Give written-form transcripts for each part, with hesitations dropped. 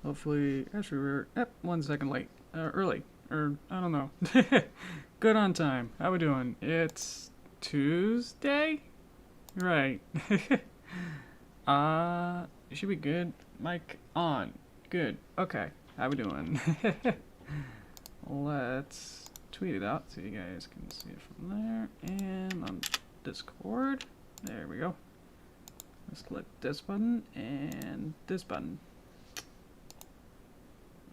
Hopefully, actually we're 1 second late, early, or I don't know. Good on time. How we doing? It's Tuesday, right? It should be good. Mic on. Good. Okay. How we doing? Let's tweet it out so you guys can see it from there, and on Discord. There we go. Let's click this button and this button.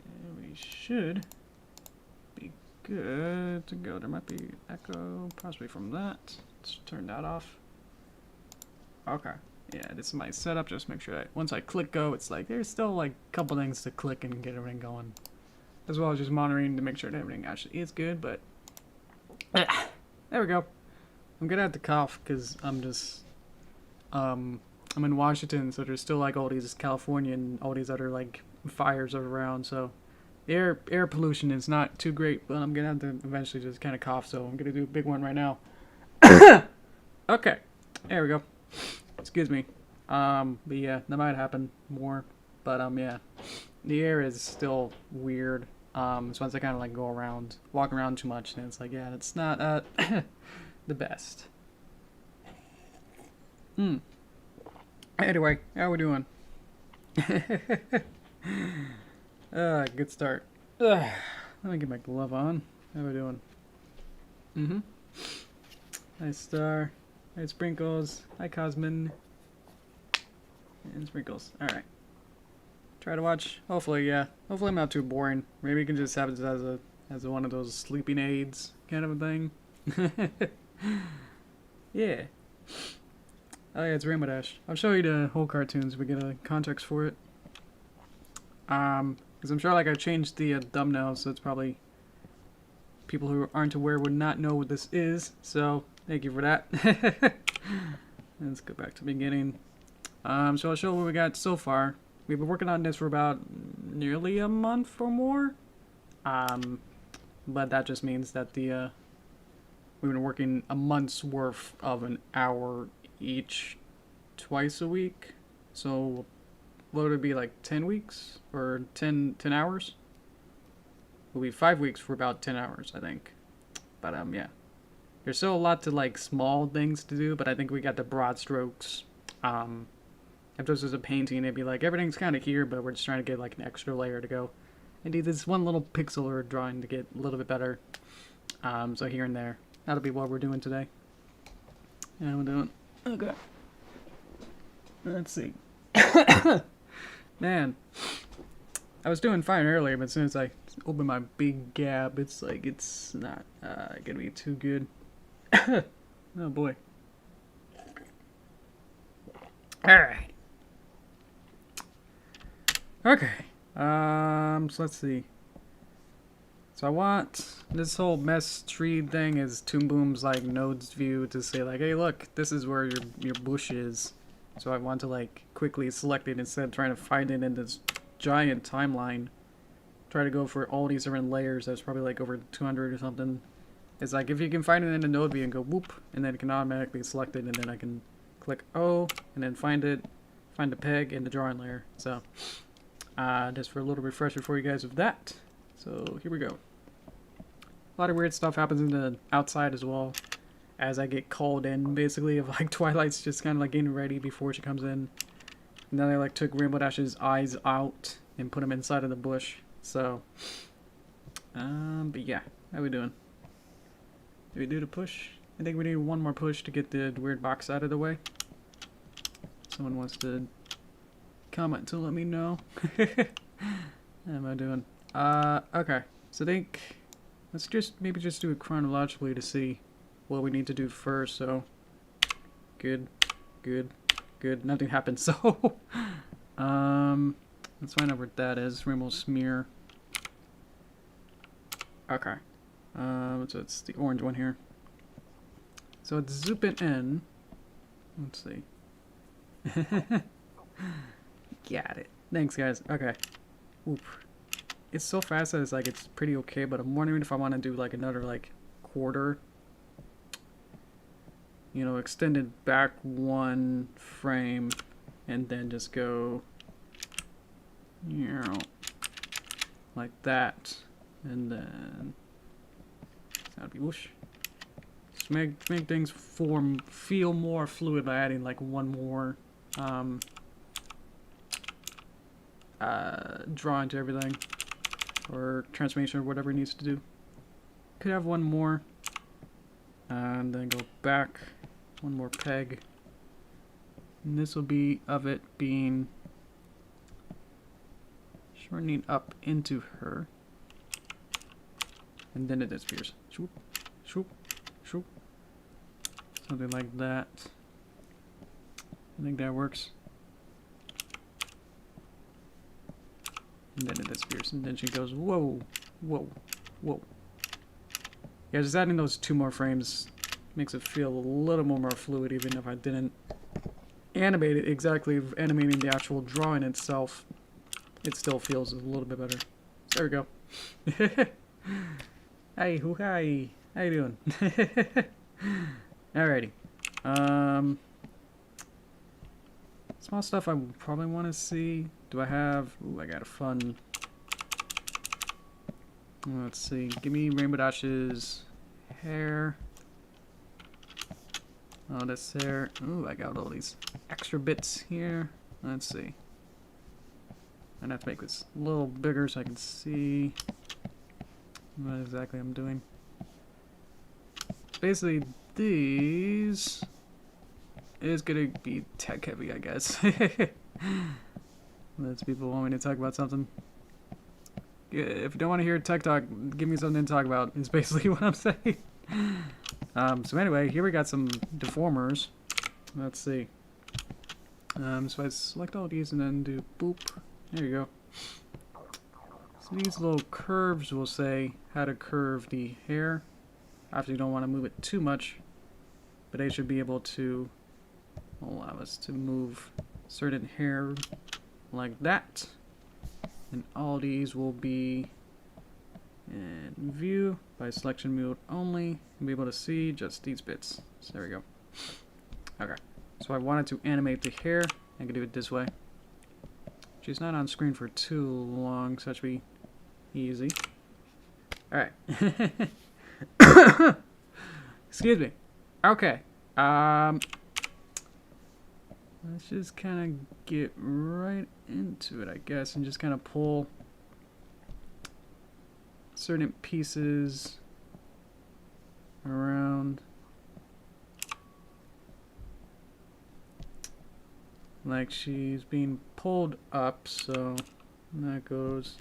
And we should be good to go. There might be echo possibly from that. Let's turn that off. Okay. Yeah, this is my setup. Just make sure that once I click go, it's like there's still like a couple things to click and get everything going. As well as just monitoring to make sure that everything actually is good, but there we go. I'm gonna have to cough because I'm just I'm in Washington, so there's still like all these California and all these other like fires around, so air pollution is not too great, but I'm gonna have to eventually just kind of cough, so I'm gonna do a big one right now. Okay, there we go. Excuse me. But yeah, that might happen more, but yeah, the air is still weird. So once I kind of like walk around too much, and it's like, yeah, it's not the best. Anyway, how we doing? Good start. Let me get my glove on. How we doing? Nice star. Nice sprinkles. Hi Cosmin. And sprinkles. Alright. Try to watch. Hopefully, yeah. Hopefully I'm not too boring. Maybe you can just have it as one of those sleeping aids kind of a thing. Yeah. Oh yeah, it's Rainbow Dash. I'll show you the whole cartoon so we get a context for it. Because I'm sure like I changed the thumbnail, so it's probably people who aren't aware would not know what this is. So thank you for that. Let's go back to the beginning. So I'll show what we got so far. We've been working on this for about nearly a month or more. But that just means that we've been working a month's worth of an hour each twice a week. So what would it be, like 10 weeks or 10 hours? It'll be 5 weeks for about 10 hours, I think. But yeah. There's still a lot to like small things to do, but I think we got the broad strokes. If this was a painting, it'd be like everything's kind of here, but we're just trying to get like an extra layer to go. And do this one little pixel or drawing to get a little bit better. So here and there. That'll be what we're doing today. Yeah, we're doing. Okay. Let's see. Man, I was doing fine earlier, but as soon as I open my big gap, it's like it's not gonna be too good. Oh boy. Alright. Okay. So let's see. So I want this whole mesh tree thing is Toon Boom's like nodes view to say like, hey look, this is where your bush is. So I want to like quickly select it instead of trying to find it in this giant timeline. Try to go for all these different layers. That's probably like over 200 or something. It's like if you can find it in the node view and go whoop, and then it can automatically select it, and then I can click O, and then find it, find the peg in the drawing layer. So just for a little refresher for you guys of that. So here we go. A lot of weird stuff happens in the outside as well, as I get called in, basically, of like Twilight's just kind of like getting ready before she comes in. And then I like took Rainbow Dash's eyes out and put them inside of the bush. So, but yeah, how we doing? Do we do the push? I think we need one more push to get the weird box out of the way. Someone wants to comment to let me know. How am I doing? Okay. So I think let's maybe just do it chronologically to see what we need to do first. So good. Nothing happened. So let's find out where that is. Rainbow smear. Okay. So it's the orange one here. So it's zoom it in. Let's see. Got it. Thanks, guys. Okay. Oop. It's so fast that it's like it's pretty okay, but I'm wondering if I want to do like another like quarter. You know, extend it back one frame and then just go. like that, and then that'd be whoosh. Just make things feel more fluid by adding like one more drawing to everything, or transformation, or whatever it needs to do. Could have one more, and then go back one more peg, and this will be of it being shortening up into her, and then it disappears. Shoop, shoop, shoop. Something like that. I think that works. And then it disappears, and then she goes, whoa, whoa, whoa. Yeah, just adding those 2 more frames makes it feel a little more fluid, even if I didn't animate it exactly, animating the actual drawing itself. It still feels a little bit better. There we go. Hey, hoo, hi. How you doing? Alrighty. Small stuff I probably want to see. Do I have... Ooh, I got a fun... Let's see. Give me Rainbow Dash's hair. Oh, this hair. Ooh, I got all these extra bits here. Let's see. I'm gonna have to make this a little bigger so I can see what exactly I'm doing. Basically, these is gonna be tech heavy, I guess. Let's people want me to talk about something. If you don't want to hear tech talk, give me something to talk about, is basically what I'm saying. So anyway, here we got some deformers. Let's see. So I select all these and then do boop. There you go. So these little curves will say how to curve the hair. Obviously you don't want to move it too much, but they should be able to allow us to move certain hair like that. And all these will be in view by selection mode only, and be able to see just these bits. So there we go. Okay, so I wanted to animate the hair. I can do it this way. She's not on screen for too long, so that should be easy. Alright. Excuse me. Okay. Let's just kind of get right into it, I guess, and just kind of pull certain pieces around. Like she's being pulled up, so that goes.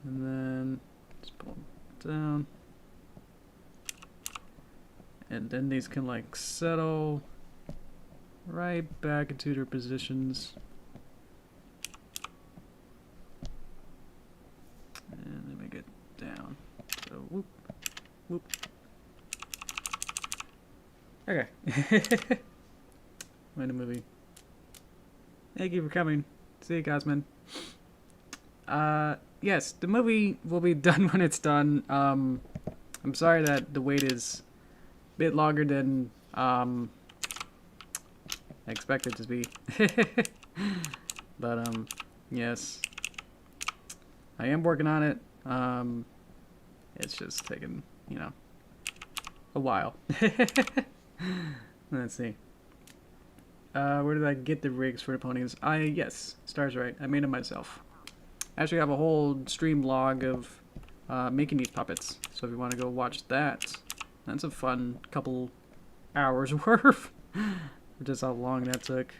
And then just pull it down. And then these can like settle right back into their positions. And then we get down. So whoop, whoop. Okay. Wait a movie. Thank you for coming. See you, Cosman. Yes, the movie will be done when it's done. I'm sorry that the wait is a bit longer than I expected it to be. But yes, I am working on it. It's just taking, you know, a while. Let's see. Where did I get the rigs for the ponies? Yes, Star's right. I made them myself. I actually have a whole stream log of making these puppets. So if you want to go watch that, that's a fun couple hours worth. Just how long that took.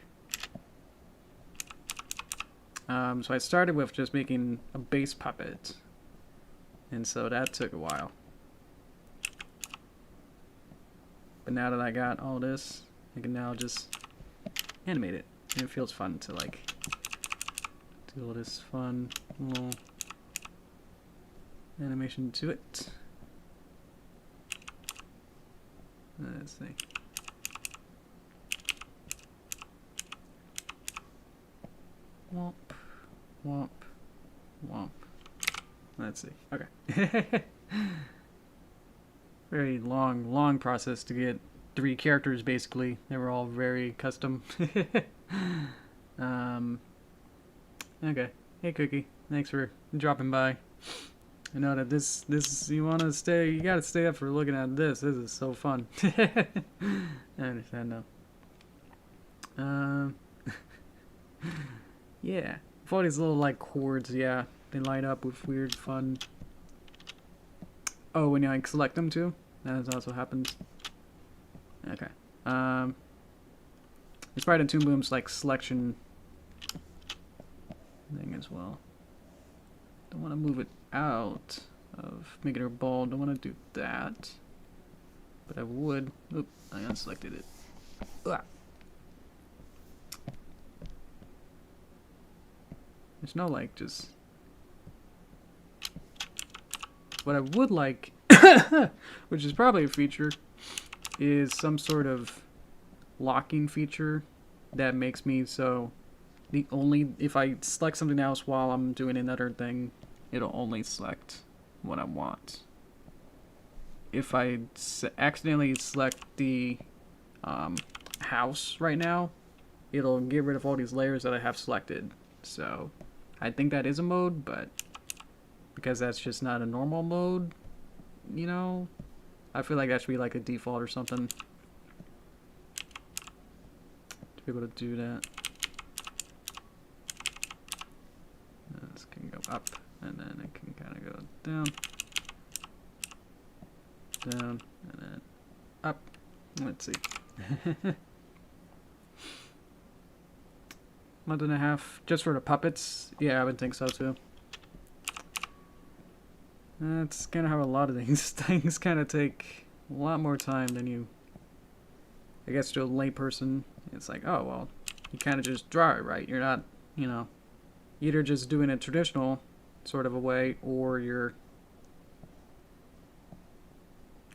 So I started with just making a base puppet. And so that took a while. But now that I got all this, I can now just animate it. And it feels fun to like do all this fun little animation to it. Let's see. Womp, womp, womp. Let's see. Okay. Very long process to get 3 characters, basically. They were all very custom. Okay. Hey Cookie, thanks for dropping by. I know that this you wanna stay, you gotta stay up for looking at this. This is so fun. I understand now. Yeah. All these little like chords, yeah, they light up with weird fun. Oh, when you like select them too? That also happens. Okay. It's probably in Toon Boom's like selection thing as well. Don't want to move it out of making her bald. Don't want to do that. But I would. Oop, I unselected it. Ah. There's no like just. What I would like, which is probably a feature, is some sort of locking feature that makes me so if I select something else while I'm doing another thing, it'll only select what I want. If I accidentally select the house right now, it'll get rid of all these layers that I have selected. So I think that is a mode, but because that's just not a normal mode, you know, I feel like that should be like a default or something to be able to do that. This can go up, and then it can kind of go down, down, and then up. Let's see. Month and a half just for the puppets? Yeah, I would think so too. That's kind of how a lot of things kind of take a lot more time than you, I guess, to a layperson. It's like, oh, well, you kind of just draw it, right? You're not, you know, either just doing it traditional sort of a way, or you're,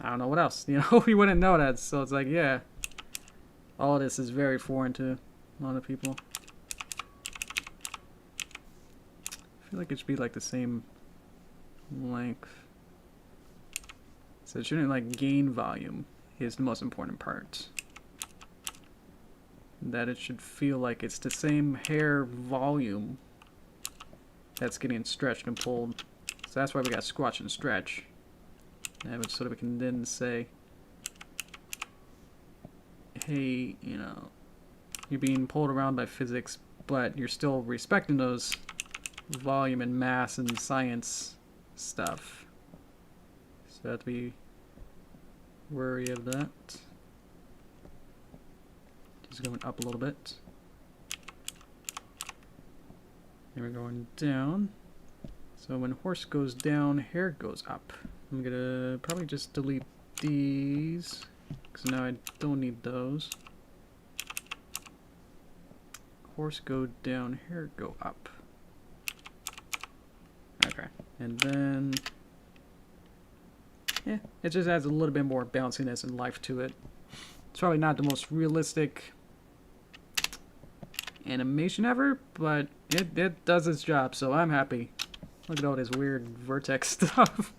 I don't know what else, you know, you wouldn't know that. So it's like, yeah, all of this is very foreign to a lot of people. I feel like it should be like the same length. So it shouldn't like gain volume is the most important part. That it should feel like it's the same hair volume that's getting stretched and pulled. So that's why we got squash and stretch. And so that we can then say, hey, you know, you're being pulled around by physics, but you're still respecting those volume and mass and science stuff. So I have to be wary of that. Just going up a little bit. And we're going down. So when horse goes down, hair goes up. I'm gonna probably just delete these, because now I don't need those. Horse go down, hair go up. Okay, and then, yeah, it just adds a little bit more bounciness and life to it. It's probably not the most realistic animation ever, but it does its job, so I'm happy. Look at all this weird vertex stuff.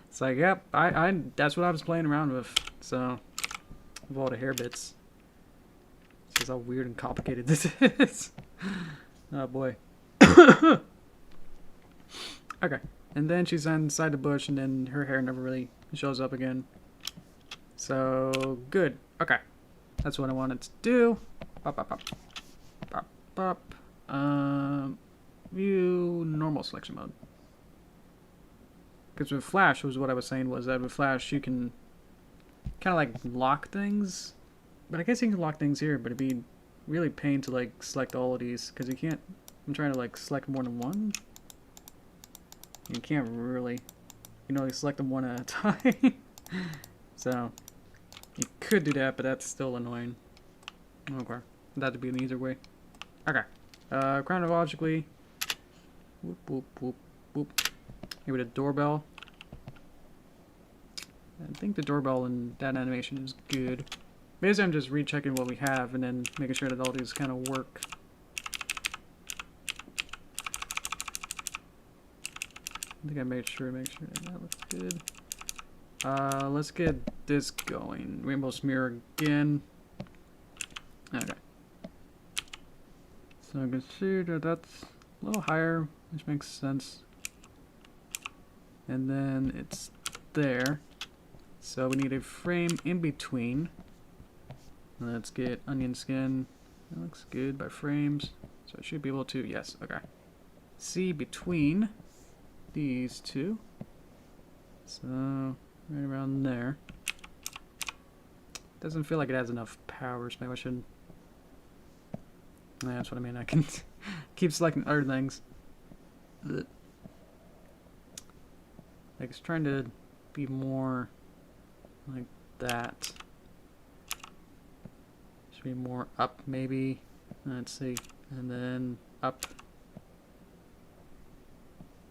It's like, yep, I that's what I was playing around with. So, of all the hair bits. This is how weird and complicated this is. Oh boy. Okay, and then she's inside the bush, and then her hair never really shows up again. So, good. Okay, that's what I wanted to do. Pop, pop, pop. Pop, pop. View normal selection mode. Because with Flash, was what I was saying, was that with Flash you can kind of like lock things. But I guess you can lock things here, but it'd be really pain to like select all of these, because you can't, I'm trying to like select more than one. You can't really, you know, select them one at a time. So, you could do that, but that's still annoying. Okay, that'd be an easier way. Okay, chronologically, whoop, whoop, whoop, whoop. Here with a doorbell. I think the doorbell in that animation is good. Basically, I'm just rechecking what we have and then making sure that all these kind of work. I think I made sure that looks good. Let's get this going. Rainbow smear again. Okay. So I can see that that's a little higher. which makes sense. And then it's there. So we need a frame in between. Let's get onion skin. That looks good by frames. So I should be able to, yes, okay. See between these two. So, right around there. Doesn't feel like it has enough power, so maybe I should... Yeah, that's what I mean. I can keep selecting other things. Like, it's trying to be more like that. Should be more up, maybe. Let's see. And then up.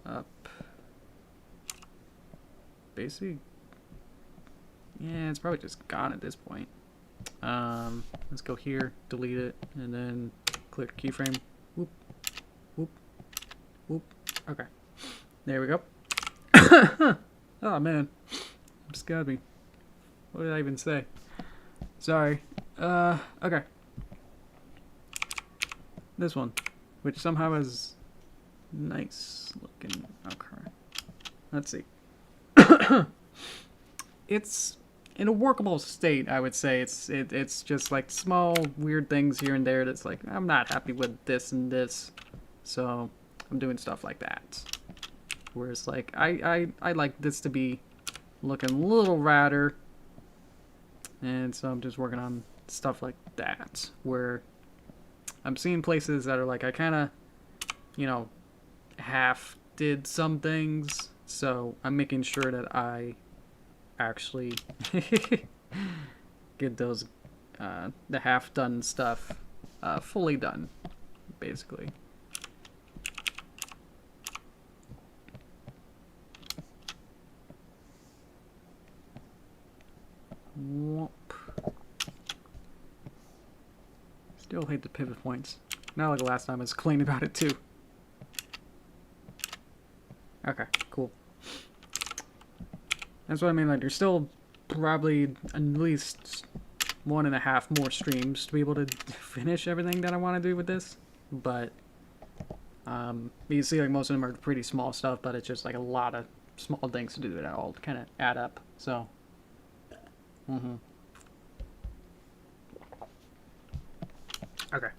Up. Basically. Yeah, it's probably just gone at this point. Let's go here, delete it, and then click keyframe. Whoop. Whoop. Whoop. Okay. There we go. Oh man. Scared me. What did I even say? Sorry. Okay. This one, which somehow is nice looking. Okay. Let's see. It's in a workable state, I would say. It's just like small weird things here and there that's like, I'm not happy with this and this, so I'm doing stuff like that. Whereas like I like this to be looking a little radder, and so I'm just working on stuff like that, where I'm seeing places that are like I kind of, you know, half did some things, so I'm making sure that I actually get those the half done stuff fully done, basically. Whoop. Still hate the pivot points. Not like last time, I was clean about it too. Okay, cool. That's what I mean, like there's still probably at least 1.5 more streams to be able to finish everything that I want to do with this. But you see like most of them are pretty small stuff, but it's just like a lot of small things to do that all kind of add up. So okay.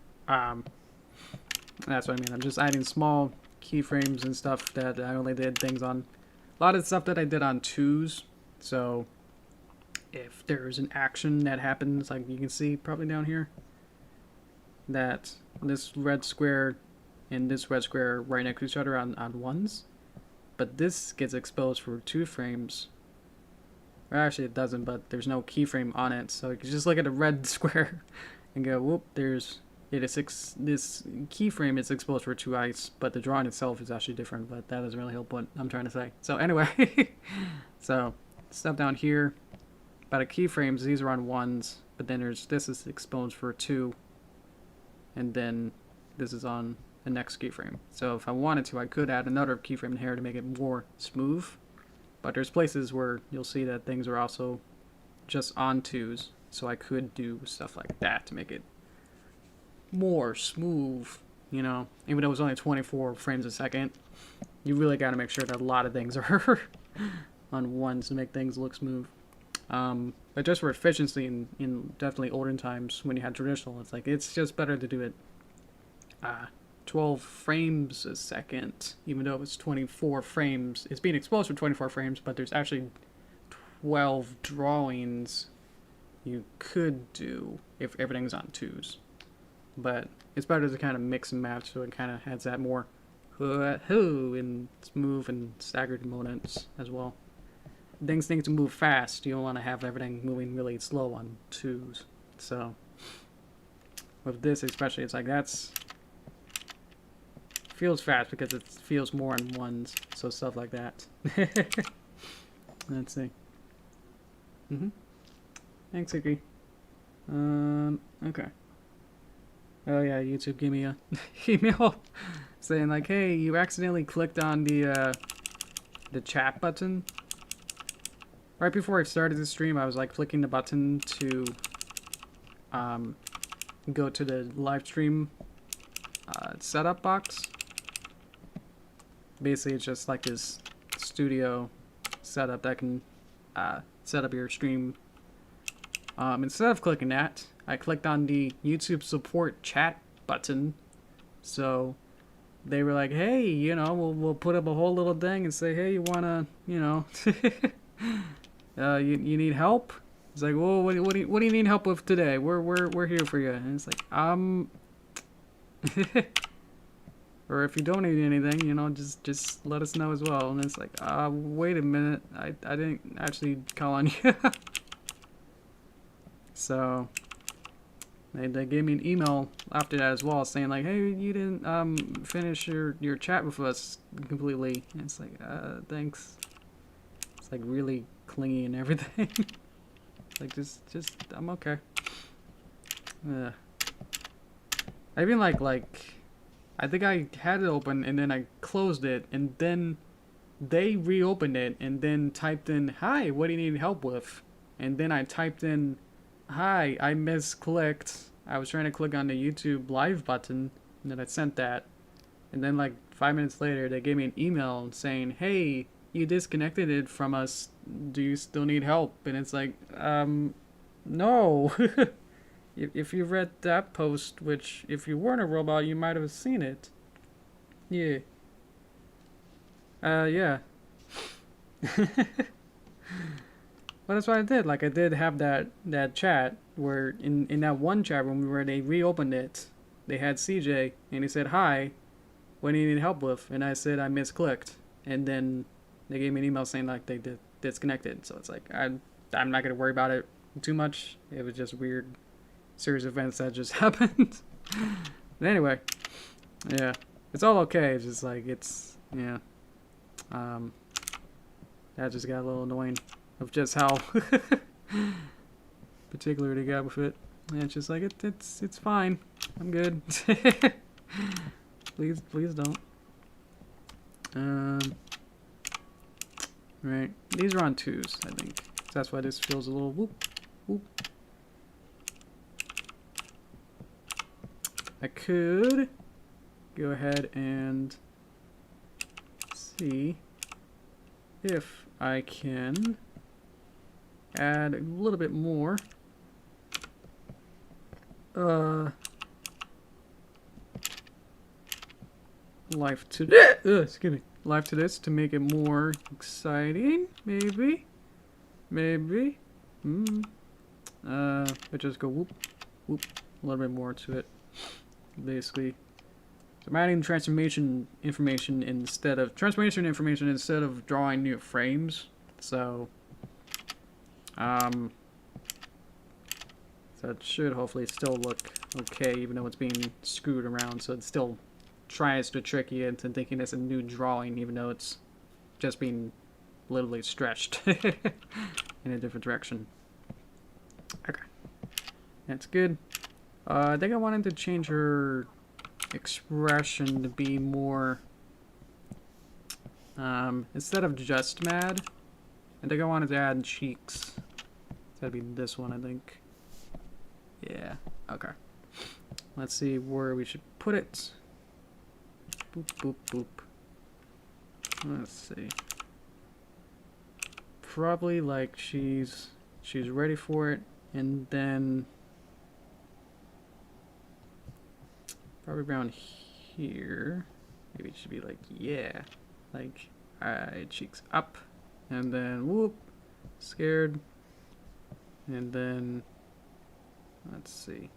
That's what I mean. I'm just adding small keyframes and stuff that I only did things on. A lot of stuff that I did on 2s. So if there's an action that happens, like you can see probably down here, that this red square and this red square are right next to each other on 1s. But this gets exposed for 2 frames. Or actually it doesn't, but there's no keyframe on it. So you can just look at a red square and go, whoop, there's this keyframe is exposed for 2 ice, but the drawing itself is actually different, but that doesn't really help what I'm trying to say. So anyway, so stuff down here, about keyframes, these are on 1s, but then this is exposed for 2, and then this is on the next keyframe. So if I wanted to, I could add another keyframe in here to make it more smooth, but there's places where you'll see that things are also just on 2s, so I could do stuff like that to make it more smooth, you know. Even though it was only 24 frames a second, you really got to make sure that a lot of things are on 1s to make things look smooth. But just for efficiency in definitely olden times when you had traditional, it's like it's just better to do it 12 frames a second, even though it was 24 frames. It's being exposed for 24 frames, but there's actually 12 drawings you could do if everything's on 2s. But it's better to kind of mix and match, so it kind of adds that more and smooth and staggered moments as well. Things need to move fast. You don't want to have everything moving really slow on 2s. So with this especially, it's like that's feels fast because it feels more on 1s. So stuff like that. Let's see. Thanks, Cintiq. Okay. Oh yeah, YouTube gave me a email saying like, hey, you accidentally clicked on the chat button. Right before I started the stream, I was like clicking the button to go to the live stream setup box basically it's just like this studio setup that can set up your stream. Instead of clicking that, I clicked on the YouTube support chat button. So they were like, hey, you know, we'll put up a whole little thing and say, hey, you wanna, you know, you need help? It's like, well, what do you need help with today? We're here for you. And it's like, or if you don't need anything, you know, just let us know as well. And it's like, wait a minute, I didn't actually call on you. So they gave me an email after that as well, saying like, hey, you didn't finish your chat with us completely. And it's like, thanks. It's like really clingy and everything. Like just I'm okay. I even like I think I had it open and then I closed it and then they reopened it and then typed in, hi, what do you need help with? And then I typed in, hi, I misclicked. I was trying to click on the YouTube live button and then I sent that. And then like 5 minutes later they gave me an email saying, hey, you disconnected it from us. Do you still need help? And it's like, no. If you read that post, which if you weren't a robot, you might have seen it. Yeah. Yeah. Well, that's what I did. Like, I did have that chat where in that one chat room where they reopened it, they had CJ, and he said, hi, what do you need help with? And I said I misclicked. And then they gave me an email saying, like, they disconnected. So it's like, I'm not going to worry about it too much. It was just weird series of events that just happened. But anyway, yeah, it's all okay. It's just like, it's, yeah. That just got a little annoying of just how particular they got with it. And it's just like, it's fine. I'm good. Please don't. Right. These are on 2s, I think. So that's why this feels a little whoop, whoop. I could go ahead and see if I can add a little bit more life to excuse me, life to this to make it more exciting, maybe. But just go whoop, whoop, a little bit more to it. Basically, so I'm adding transformation information instead of drawing new frames. So, so it should hopefully still look okay, even though it's being screwed around. So it still tries to trick you into thinking it's a new drawing, even though it's just being literally stretched in a different direction. Okay, that's good. I think I wanted to change her expression to be more, instead of just mad, I think I wanted to add cheeks. That'd be this one, I think. Yeah, okay. Let's see where we should put it. Boop, boop, boop. Let's see. Probably like she's ready for it, and then probably around here. Maybe it should be like, yeah. Like, alright, cheeks up. And then, whoop. Scared. And then, let's see.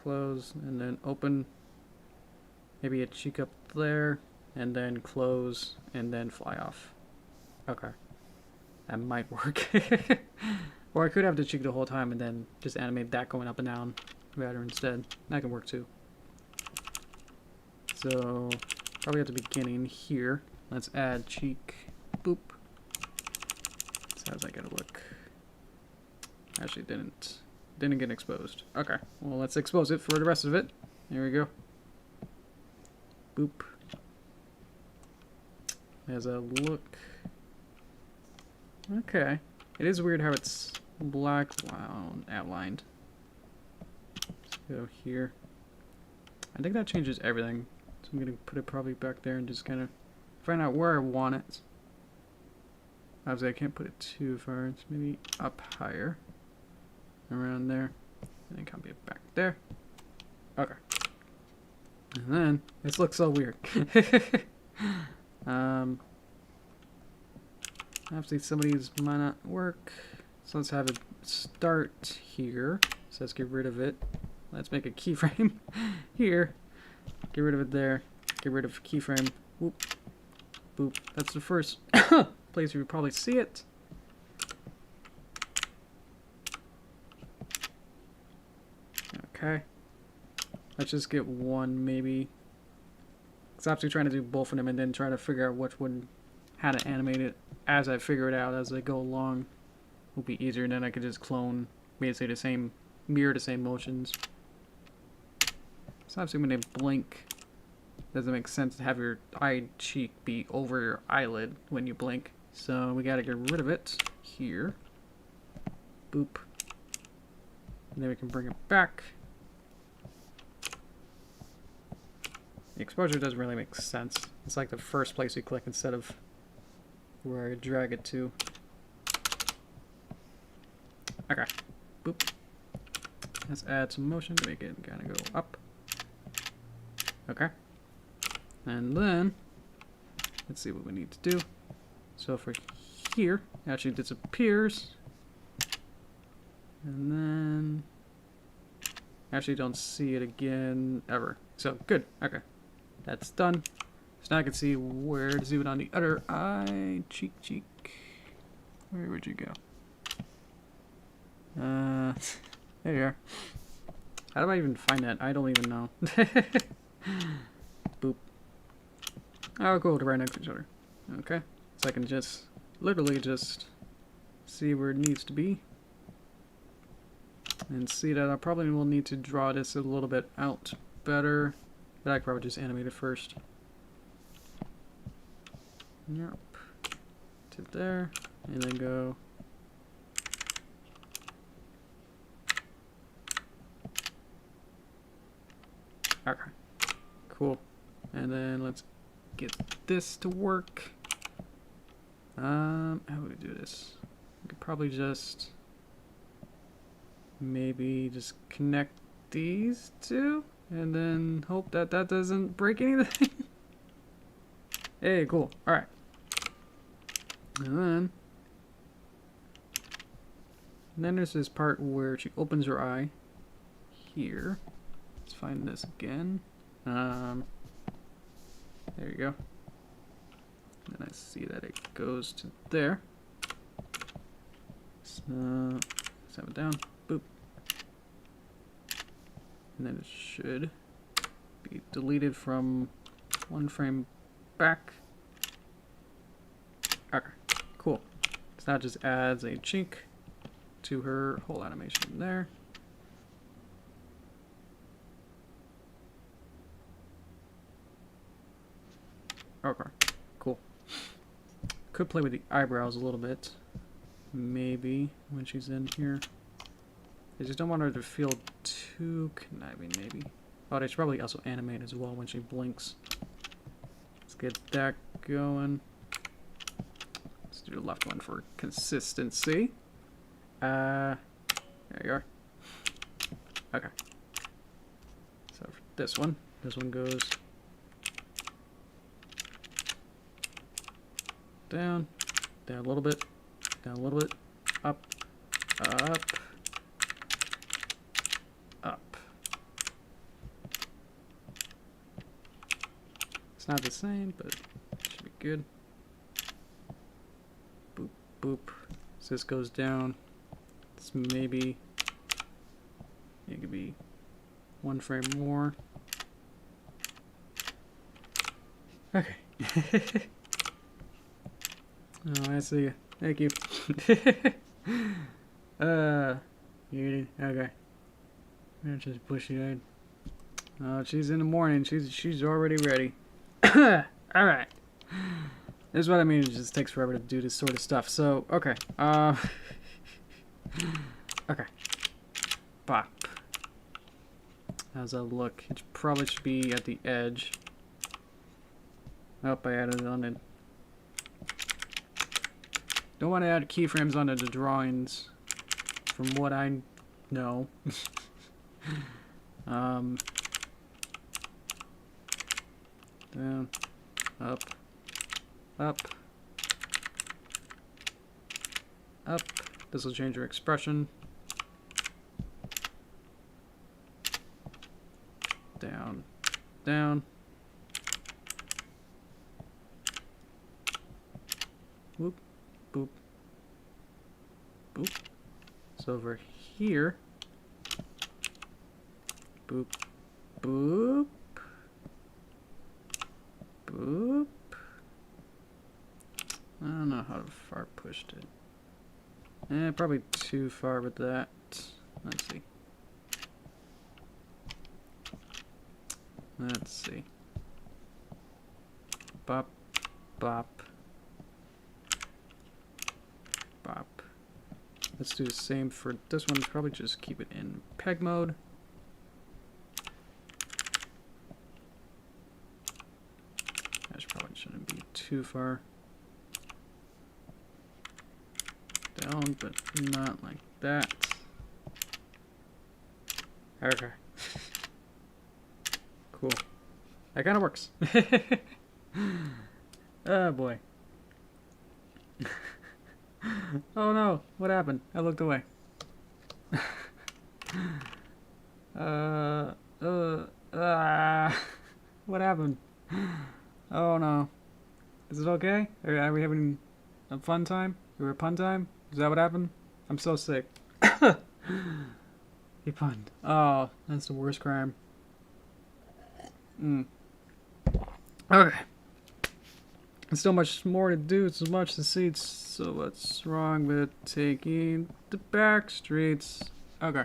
Close, and then open. Maybe a cheek up there. And then close, and then fly off. Okay. That might work. Or I could have the cheek the whole time and then just animate that going up and down rather instead. That can work too. So probably at the beginning here. Let's add cheek. Boop. So how's that gonna look? Actually didn't get exposed. Okay. Well, let's expose it for the rest of it. There we go. Boop. As a look. Okay. It is weird how it's black outlined. Let's go here. I think that changes everything. So I'm gonna put it probably back there and just kind of find out where I want it. Obviously I can't put it too far. It's maybe up higher. Around there. And then copy it back there. Okay. And then, this looks so weird. Obviously some of these might not work. So let's have it start here. So let's get rid of it. Let's make a keyframe here. Get rid of it there. Get rid of keyframe. Whoop. Boop. That's the first place you would probably see it. Okay. Let's just get one maybe. Because I'm actually trying to do both of them and then try to figure out which one, how to animate it as I figure it out as I go along. Will be easier, and then I could just clone basically the same, mirror the same motions. So obviously when they blink, it doesn't make sense to have your eye cheek be over your eyelid when you blink. So we gotta get rid of it here. Boop. And then we can bring it back. The exposure doesn't really make sense. It's like the first place you click instead of where I drag it to. Okay. Boop. Let's add some motion to make it kind of go up. Okay. And then, let's see what we need to do. So for here, it actually disappears. And then, actually don't see it again ever. So, good. Okay. That's done. So now I can see where to zoom it on the other eye. Cheek. Where would you go? There you are. How do I even find that? I don't even know. Boop. I'll go to right next to each other. Okay. So I can just, literally just see where it needs to be. And see that I probably will need to draw this a little bit out better. But I could probably just animate it first. Yep. To there. And then go. Okay. Cool. And then let's get this to work. How do we do this? We could probably just maybe just connect these two and then hope that that doesn't break anything. Hey, cool. Alright. And then there's this part where she opens her eye here. Let's find this again. There you go. And I see that it goes to there. So let's have it down. Boop. And then it should be deleted from one frame back. Okay, cool. So that just adds a chink to her whole animation there. Okay, cool. Could play with the eyebrows a little bit. Maybe when she's in here. I just don't want her to feel too conniving, maybe. Oh, they should probably also animate as well when she blinks. Let's get that going. Let's do the left one for consistency. There you are. Okay. So for this one goes down, down a little bit, down a little bit, up, up, up. It's not the same, but it should be good. Boop, boop. So this goes down. It's maybe, it could be one frame more. Okay. Oh, I see you. Thank you. Beauty. Okay. They're just bushy-eyed. Oh, she's in the morning. She's already ready. Alright. This is what I mean. It just takes forever to do this sort of stuff. So, okay. Okay. Bop. How's that look? It probably should be at the edge. Oh, I added it on it. Don't want to add keyframes onto the drawings, from what I know. Down, up, up, up. This will change your expression. Down, down. Whoop, boop, boop. So over here, boop, boop, boop. I don't know how far pushed it. Probably too far with that. Let's see. Let's see. Bop, bop, bop. Let's do the same for this one. Probably just keep it in peg mode. That probably shouldn't be too far down, but not like that. Okay. Cool. That kind of works. Oh boy. Oh no, what happened? I looked away. What happened? Oh no. Is it okay? Are we having a fun time? Or a pun time? Is that what happened? I'm so sick. He punned. Oh, that's the worst crime. Okay. There's so much more to do, so much to see. So what's wrong with taking the back streets? Okay.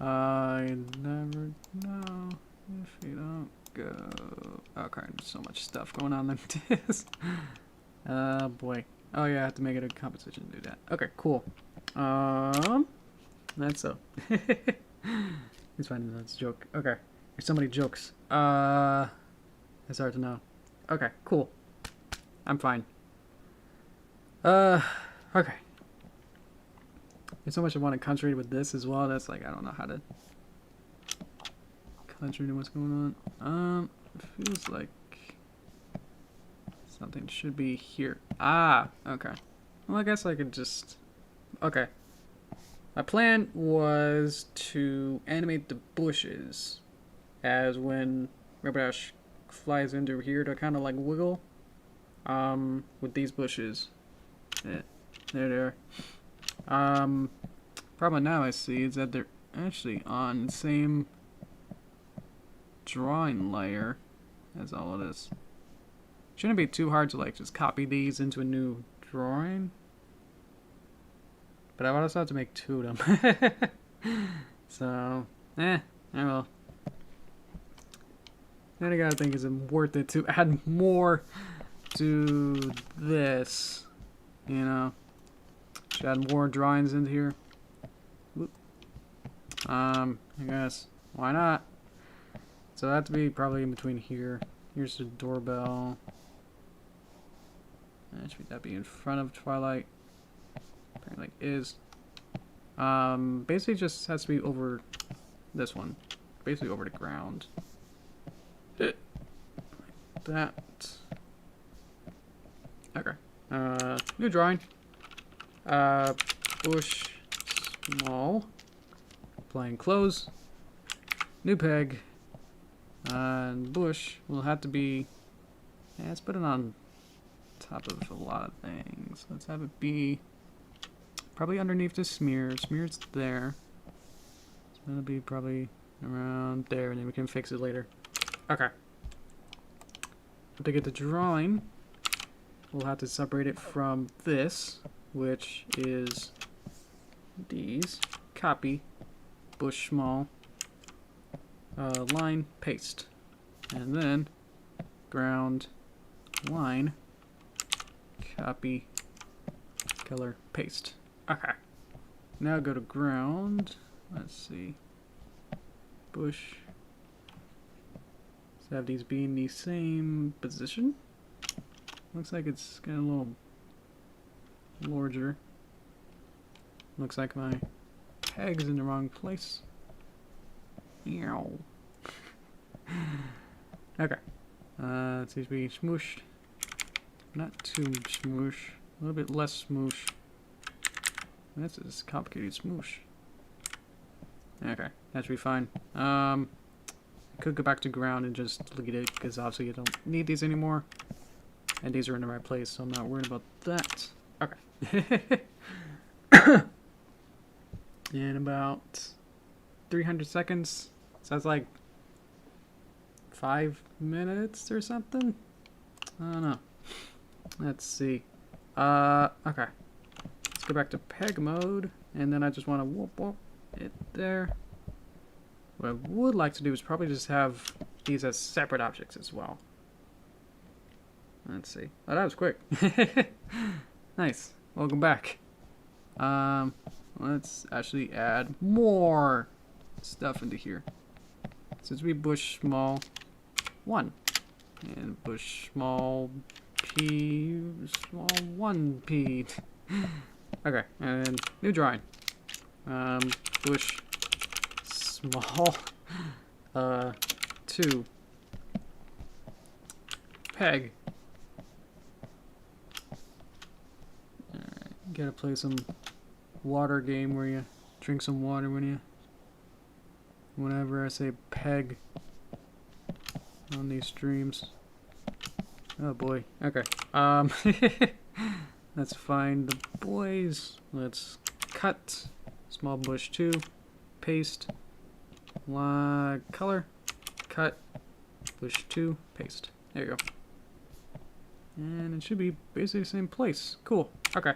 I never know if you don't go. Okay, there's so much stuff going on like this. Oh boy. Oh yeah, I have to make it a competition to do that. Okay, cool. That's so. He's finding that's a joke. Okay. There's so many jokes. It's hard to know. Okay, cool. I'm fine. Okay. There's so much I want to concentrate with this as well. That's like, I don't know how to concentrate on what's going on. It feels like something should be here. Ah, okay. Well, I guess I could just... Okay. My plan was to animate the bushes as when Rabbit flies into here to kind of like wiggle with these bushes. Yeah, there they are. Problem now I see is that they're actually on the same drawing layer as all of this. Shouldn't be too hard to like just copy these into a new drawing. But I would also have to make two of them. So, I will. Then I gotta think, is it worth it to add more to this? You know? Should add more drawings into here? Whoop. I guess. Why not? So that to be probably in between here. Here's the doorbell. That'd be in front of Twilight. Apparently is. Basically just has to be over this one. Basically over the ground. Like that. Okay. New drawing. Bush small. Applying close. New peg. And bush will have to be... Yeah, let's put it on top of a lot of things. Let's have it be probably underneath the smear. Smear's there. So that'll be probably around there, and then we can fix it later. Okay. To get the drawing, we'll have to separate it from this, which is these. Copy, bush small, line, paste. And then ground, line, copy, color, paste. Okay. Now go to ground. Let's see. Bush. So have these be in the same position. Looks like it's getting a little larger. Looks like my peg's in the wrong place. Meow. Okay. It seems to be smooshed. Not too smoosh. A little bit less smoosh. This is complicated smoosh. Okay, that should be fine. I could go back to ground and just delete it, because obviously you don't need these anymore. And these are in the right place, so I'm not worried about that. Okay. In about 300 seconds. So that's like 5 minutes or something? I don't know. Let's see. Okay. Let's go back to peg mode, and then I just want to whoop whoop it there. What I would like to do is probably just have these as separate objects as well. Let's see. Oh, that was quick. Nice. Welcome back. Let's actually add more stuff into here. Since we bush small 1 and bush small p small 1p. Okay, and then new drawing. Bush small 2 peg. Alright, gotta play some water game where you drink some water whenever I say peg on these streams. Oh boy. Okay. Let's find the boys. Let's cut small bush 2, paste, color, cut, bush 2, paste. There you go. And it should be basically the same place. Cool. Okay.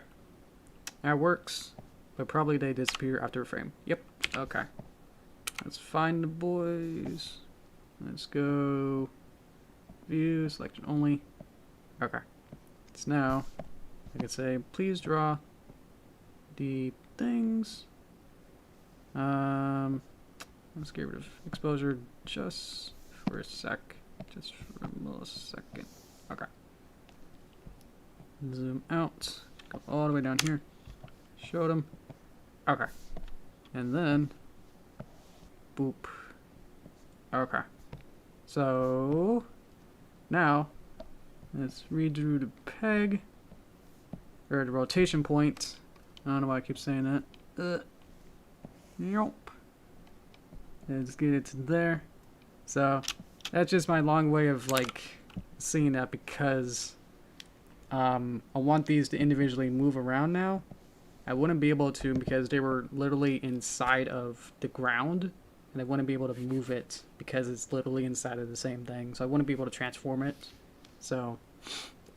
That works. But probably they disappear after a frame. Yep. Okay. Let's find the boys. Let's go view, selection only. Okay. So now I can say, please draw the things. Let's get rid of exposure just for a sec. Just for a millisecond. Okay. Zoom out. Go all the way down here. Show them. Okay. And then boop. Okay. So now let's redo the peg or the rotation point. I don't know why I keep saying that. Nope. Let's get it to there. So that's just my long way of like seeing that, because I want these to individually move around now. I wouldn't be able to because they were literally inside of the ground, and I wouldn't be able to move it because it's literally inside of the same thing. So I wouldn't be able to transform it. So,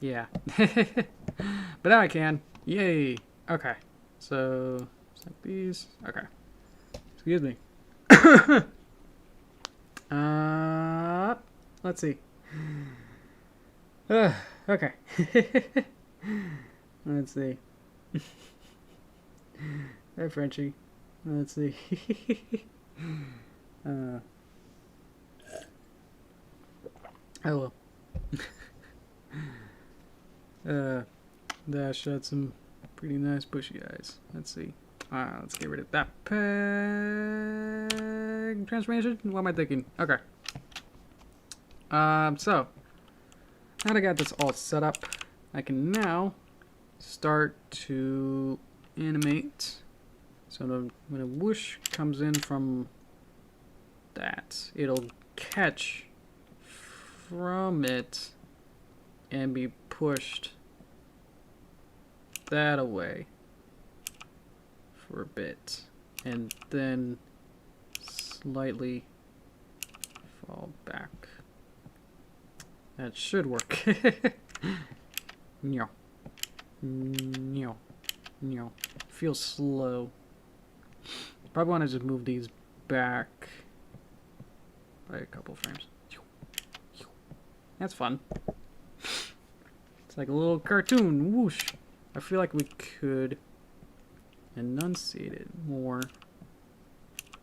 yeah. But now I can. Yay. Okay. So, select these. Okay. Excuse me. Let's see. Okay. Let's see. Hey, Frenchie. Let's see. Oh well. Dash had some pretty nice bushy eyes. Let's see. Let's get rid of that peg transformation. What am I thinking? Okay. So now that I got this all set up, I can now start to animate. So when a whoosh comes in from that, it'll catch from it and be pushed that away for a bit, and then slightly fall back. That should work. No. No. No. Feels slow. Probably want to just move these back by a couple frames. That's fun. It's like a little cartoon. Whoosh. I feel like we could enunciate it more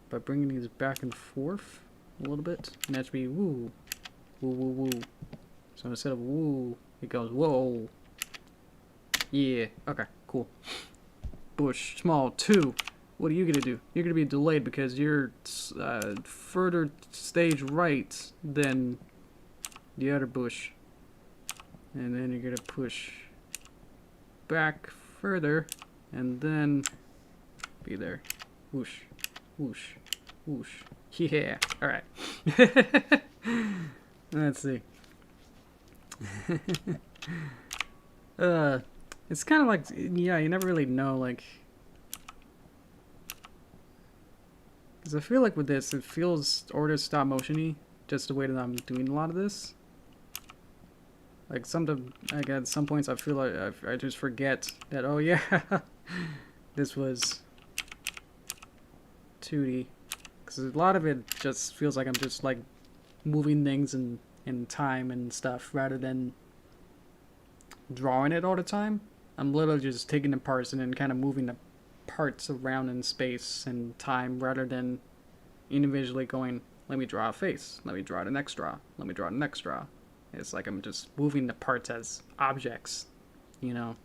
by bringing these back and forth a little bit. And that should be woo. Woo, woo, woo. So instead of woo, it goes whoa. Yeah. Okay. Cool. Bush small 2. What are you gonna do? You're gonna be delayed because you're further stage right than the other bush. And then you're gonna push back further and then be there. Whoosh, whoosh, whoosh. Yeah. Alright. Let's see. It's kind of like, yeah, you never really know, like, because I feel like with this, it feels order stop motion-y, just the way that I'm doing a lot of this. Like, like at some points I feel like I just forget that, oh yeah, this was 2D. Because a lot of it just feels like I'm just, like, moving things in time and stuff, rather than drawing it all the time. I'm literally just taking the parts and then kind of moving the parts around in space and time, rather than individually going, let me draw a face, let me draw the next draw, let me draw the next draw. It's like I'm just moving the parts as objects, you know.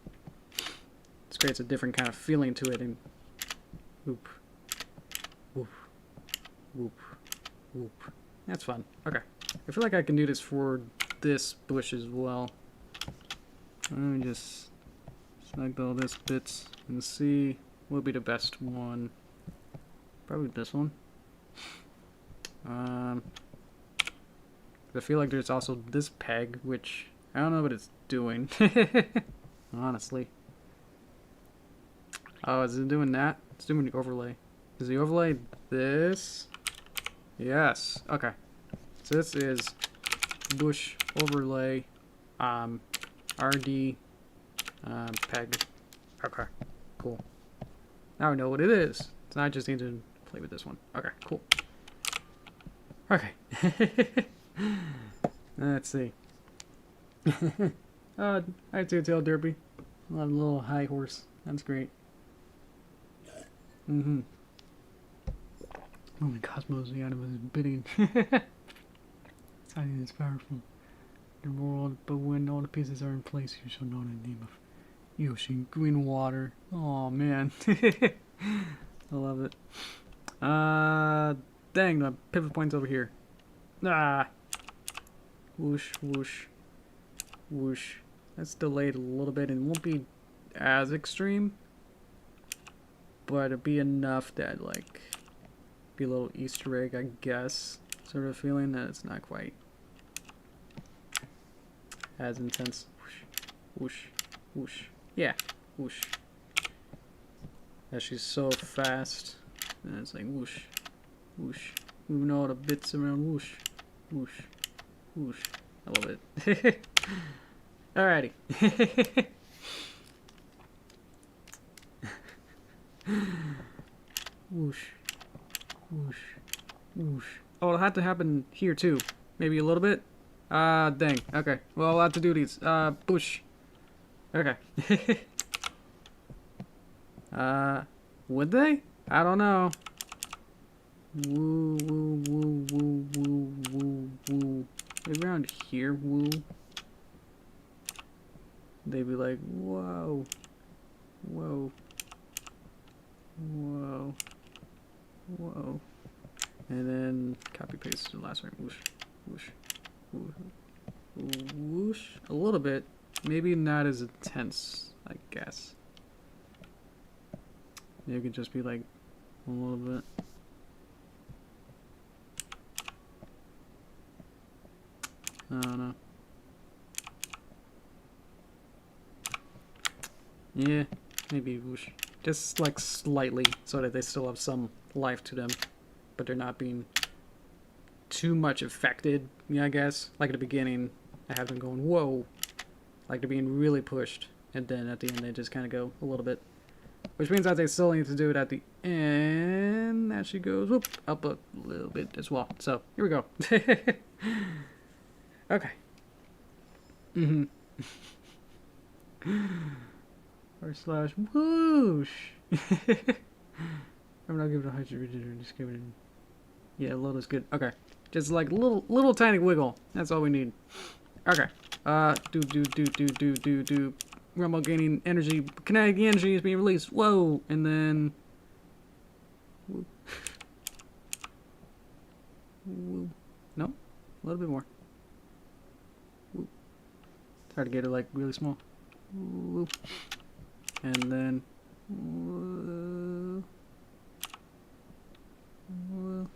This creates a different kind of feeling to it, and whoop, whoop, whoop, whoop. That's fun. Okay. I feel like I can do this for this bush as well. Let me just select all this bits and see what would be the best one. Probably this one. I feel like there's also this peg, which I don't know what it's doing. Honestly. Oh, is it doing that? It's doing the overlay. Is the overlay this? Yes. Okay. So this is bush overlay RD peg. Okay, cool. Now I know what it is. So I just need to play with this one. Okay, cool. Okay. Let's see. Hi, two-tailed Derpy. A little high horse. That's great. Mm-hmm. Oh, the cosmos, the atom is bidding. Silence is powerful. The world, but when all the pieces are in place, you shall know the name of Yoshi Greenwater. Oh man, I love it. Dang, the pivot point's over here. Ah, whoosh, whoosh, whoosh. That's delayed a little bit and won't be as extreme, but it'll be enough that like be a little Easter egg, I guess. Sort of feeling that it's not quite as intense. Whoosh, whoosh, whoosh. Yeah, whoosh. Yeah, she's so fast. And it's like whoosh, whoosh. Moving all the bits around. Whoosh, whoosh, whoosh. I love it. Alrighty. Whoosh, whoosh, whoosh. Oh, it'll have to happen here too. Maybe a little bit. Dang. Okay. Well, I'll have to do these. Bush. Okay. Would they? I don't know. Woo, woo, woo, woo, woo, woo, woo. Maybe around here, woo. They'd be like, whoa. Whoa. Whoa. Whoa. And then copy paste the last one. Whoosh. Whoosh. Whoosh. Whoosh. A little bit. Maybe not as intense, I guess. It could just be like a little bit. I don't know. Yeah, maybe whoosh. Just like slightly, so that they still have some life to them, but they're not being too much affected, yeah, I guess. Like at the beginning, I have them going, whoa. Like they're being really pushed, and then at the end they just kind of go a little bit. Which means that they still need to do it at the end. That she goes, whoop, up a little bit as well. So, here we go. Okay. Mm-hmm. Or slash whoosh. I'm not giving it a high rigid or just give it in. Yeah, load is good. Okay. Just like little tiny wiggle. That's all we need. Okay. Do. Rumble gaining energy. Kinetic energy is being released. Whoa. And then. Woo. Woo. No. A little bit more. Woo. It's hard to get it like really small. Woo. And then. Woo. Woo.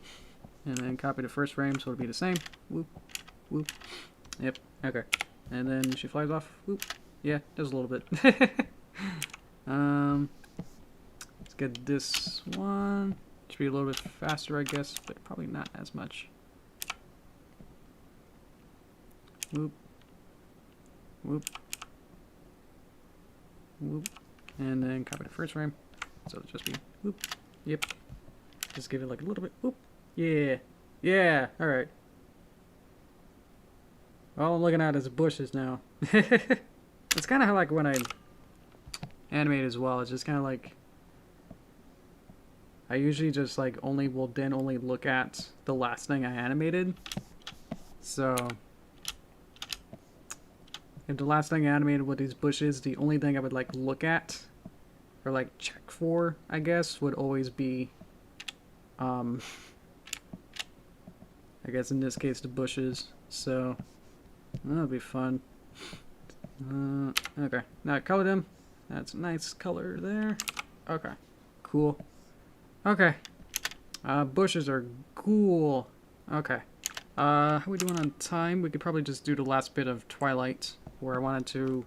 And then copy the first frame so it'll be the same. Whoop. Whoop. Yep. Okay. And then she flies off. Whoop. Yeah, just a little bit. Let's get this one. Should be a little bit faster, I guess, but probably not as much. Whoop. Whoop. Whoop. And then copy the first frame. So it'll just be whoop. Yep. Just give it like a little bit. Whoop. Yeah. Yeah. Alright. All I'm looking at is bushes now. It's kind of how like when I animate as well. It's just kind of like I usually just like only look at the last thing I animated. So if the last thing I animated with these bushes, the only thing I would like look at or like check for, I guess, would always be I guess in this case the bushes. So that'll be fun. Okay, now I colored them. That's a nice color there. Okay, cool. Okay, bushes are cool. Okay, how are we doing on time? We could probably just do the last bit of Twilight, where I wanted to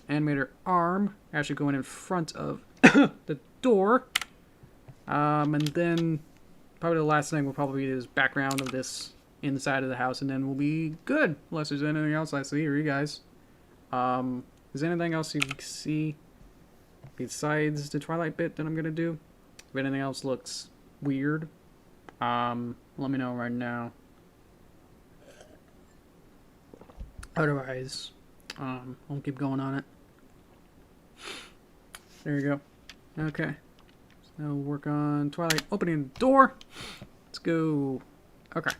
animate her arm, actually going in front of the door. And then probably the last thing will probably be this background of this inside of the house, and then we'll be good. Unless there's anything else I see, or you guys. Is there anything else you see besides the Twilight bit that I'm gonna do? If anything else looks weird, let me know right now. Otherwise, I'll keep going on it. There you go. Okay. So now we'll work on Twilight opening the door. Let's go. Okay.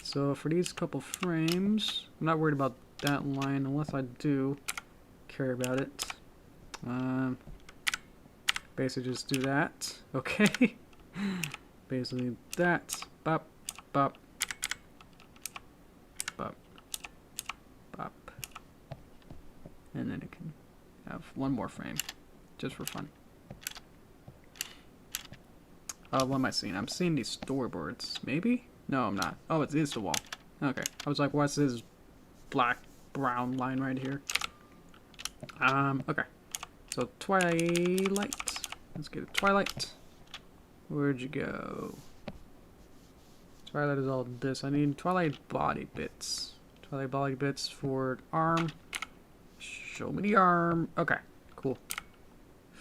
So for these couple frames, I'm not worried about that line unless I do care about it. Basically just do that. Okay. Basically that. Bop, bop, bop, bop. And then it can have one more frame, just for fun. What am I seeing? I'm seeing these storyboards. Maybe? No, I'm not. Oh, it is the wall. Okay. I was like, what's this black, brown line right here? Okay. So, Twilight. Let's get a Twilight. Where'd you go? Twilight is all this. I need Twilight body bits. Twilight body bits for arm. Show me the arm. Okay. Cool.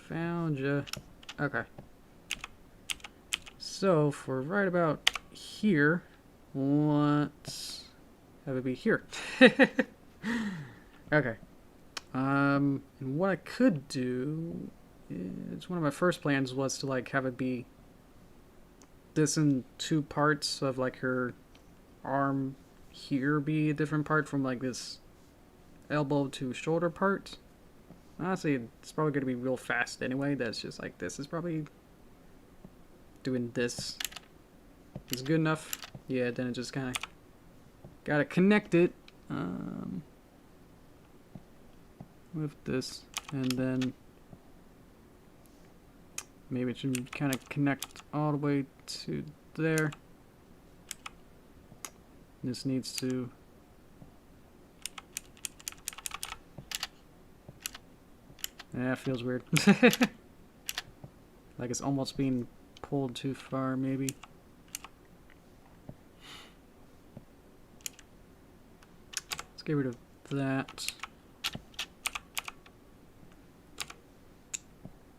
Found ya. Okay. So, for right about here, let's have it be here. Okay. And what I could do is, one of my first plans was to like have it be this in two parts of like her arm here be a different part from like this elbow to shoulder part. Honestly, it's probably going to be real fast anyway. That's just like, this is probably doing this is good enough. Yeah, then it just kind of gotta connect it with this, and then maybe it should kind of connect all the way to there. This needs to yeah, it feels weird. Like it's almost being pulled too far, maybe. Let's get rid of that.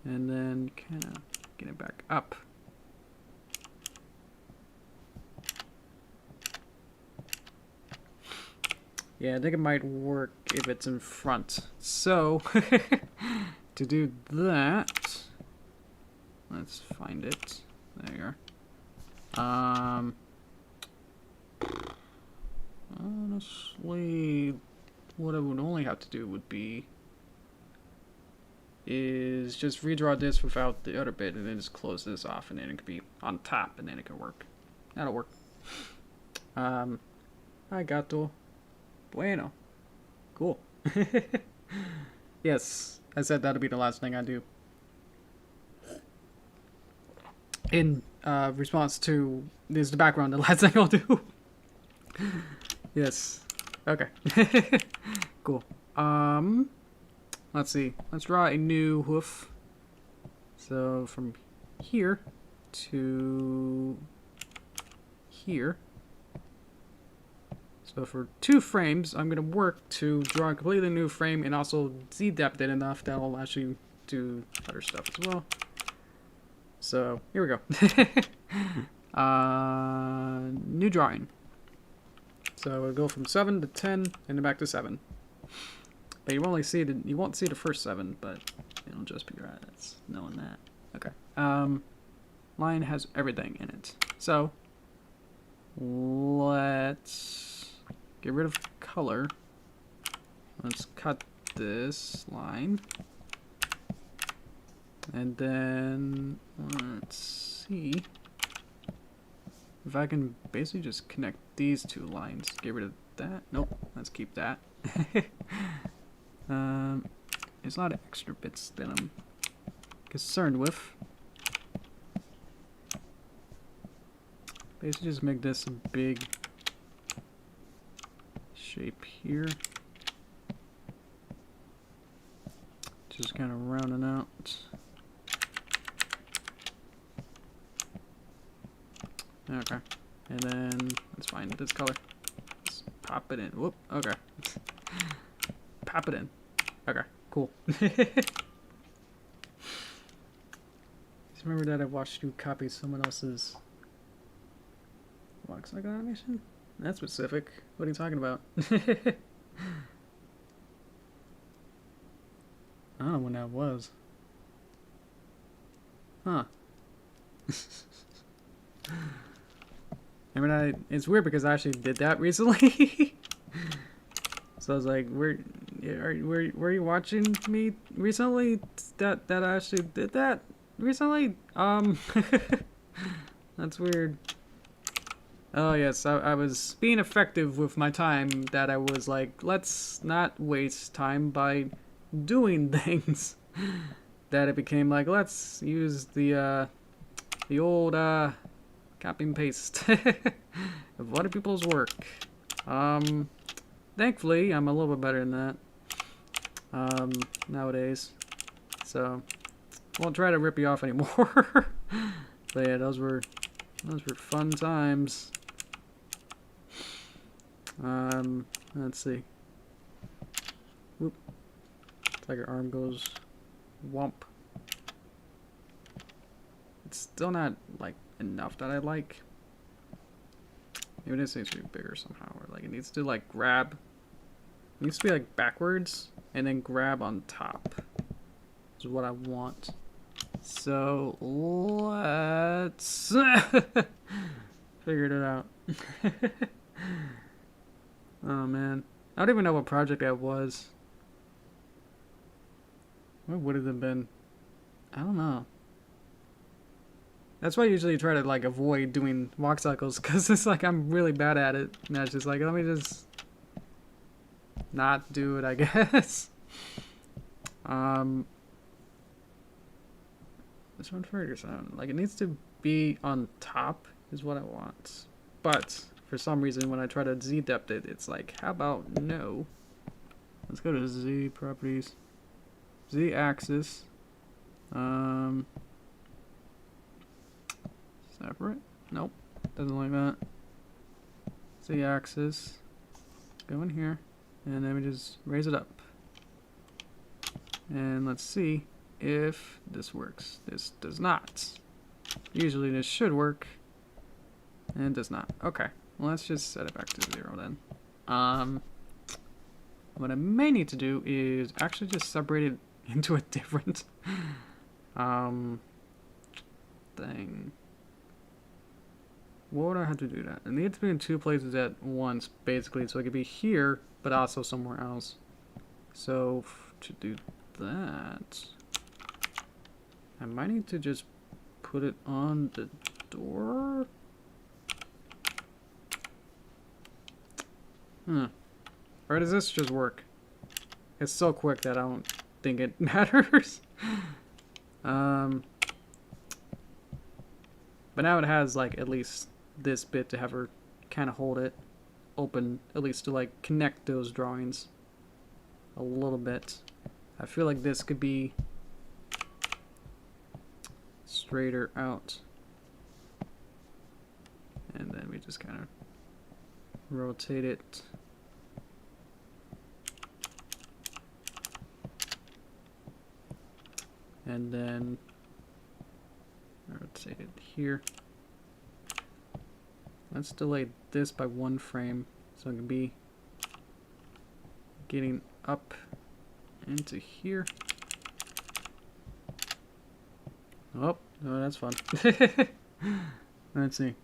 And then kind of get it back up. Yeah, I think it might work if it's in front. So, to do that, let's find it. There you are. Honestly, what I would only have to do would be is just redraw this without the other bit and then just close this off and then it could be on top and then it could work. That'll work. Arigato. Bueno. Cool. Yes, I said that'll be the last thing I do. In response to this, the background, the last thing I'll do. Yes. Okay. Cool. Let's see. Let's draw a new hoof. So from here to here. So for 2 frames, I'm going to work to draw a completely new frame and also z-depth it enough that I'll actually do other stuff as well. So here we go. New drawing. So we'll go from 7 to 10 and then back to 7. But you won't see the first 7, but it'll just be right. That's knowing that. Okay. Line has everything in it. So let's get rid of color. Let's cut this line. And then let's see if I can basically just connect these 2 lines. Get rid of that. Nope. Let's keep that. There's a lot of extra bits that I'm concerned with. Basically just make this a big shape here. Just kind of rounding out. Okay. And then let's find this color. Let's pop it in. Whoop. Okay. Pop it in. Okay. Cool. Just remember that I watched you copy someone else's looks like animation? That's specific. What are you talking about? I don't know when that was. Huh. Remember that? It's weird because I actually did that recently. So I was like, were you watching me recently? That I actually did that recently? That's weird. Oh yes, I was being effective with my time that I was like, let's not waste time by doing things. That it became like, let's use the old copy and paste of other people's work. Thankfully, I'm a little bit better than that nowadays. So, I won't try to rip you off anymore. But yeah, those were fun times. Let's see. Whoop. It's like her arm goes womp. It's still not like enough that I like. Maybe this needs to be bigger somehow, or like it needs to like grab. It needs to be like backwards and then grab on top. Is what I want. So let's figure it out. Oh man, I don't even know what project that was. What would it have been? I don't know. That's why I usually try to like avoid doing walk cycles, because it's like I'm really bad at it. And it's just like, let me just not do it, I guess. This one figures out. Like it needs to be on top is what I want. But for some reason when I try to z-depth it, it's like, how about no? Let's go to Z properties. Z axis. Separate? Nope. Doesn't like that. Z axis. Go in here. And then we just raise it up. And let's see if this works. This does not. Usually this should work. And it does not. Okay. Well, let's just set it back to 0 then. What I may need to do is actually just separate it into a different thing. what would I have to do that? It needs to be in two places at once, basically, so it could be here, but also somewhere else. So to do that, I might need to just put it on the door. Or does this just work? It's so quick that I don't think it matters. But now it has like at least this bit to have her kind of hold it open, at least to like connect those drawings a little bit. I feel like this could be straighter out. And then we just kind of rotate it. And then rotate it here. Let's delay this by 1 frame so it can be getting up into here. Oh, no, that's fun. Let's see.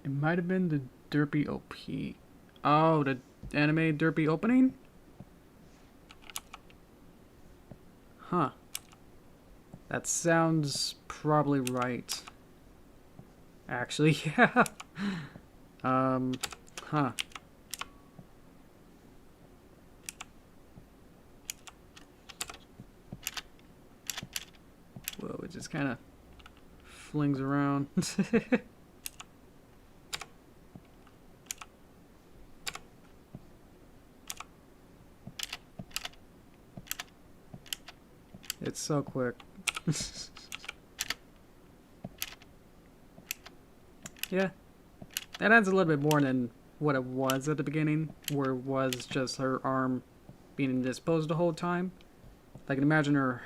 It might have been the Derpy OP. Oh, the anime Derpy opening? Huh. That sounds probably right. Actually, yeah. Huh. Whoa, it just kind of flings around. It's so quick. Yeah, that adds a little bit more than what it was at the beginning, where it was just her arm being indisposed the whole time. I can imagine her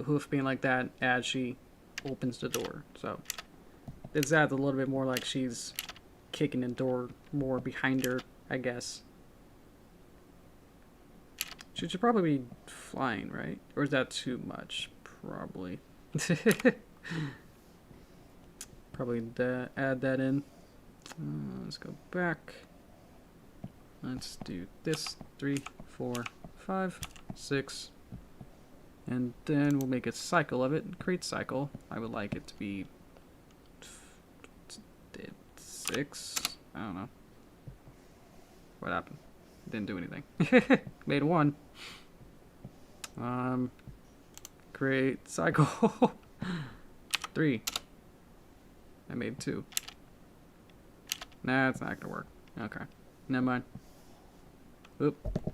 hoof being like that as she opens the door. So this adds a little bit more like she's kicking the door more behind her, I guess. She should probably be flying, right? Or is that too much? Probably. Probably add that in. Let's go back. Let's do this. 3, 4, 5, 6. And then we'll make a cycle of it. Create cycle. I would like it to be 6. I don't know. What happened? Didn't do anything. Made 1. Create cycle. 3. I made 2. Nah, it's not gonna work. Okay. Never mind. Oop.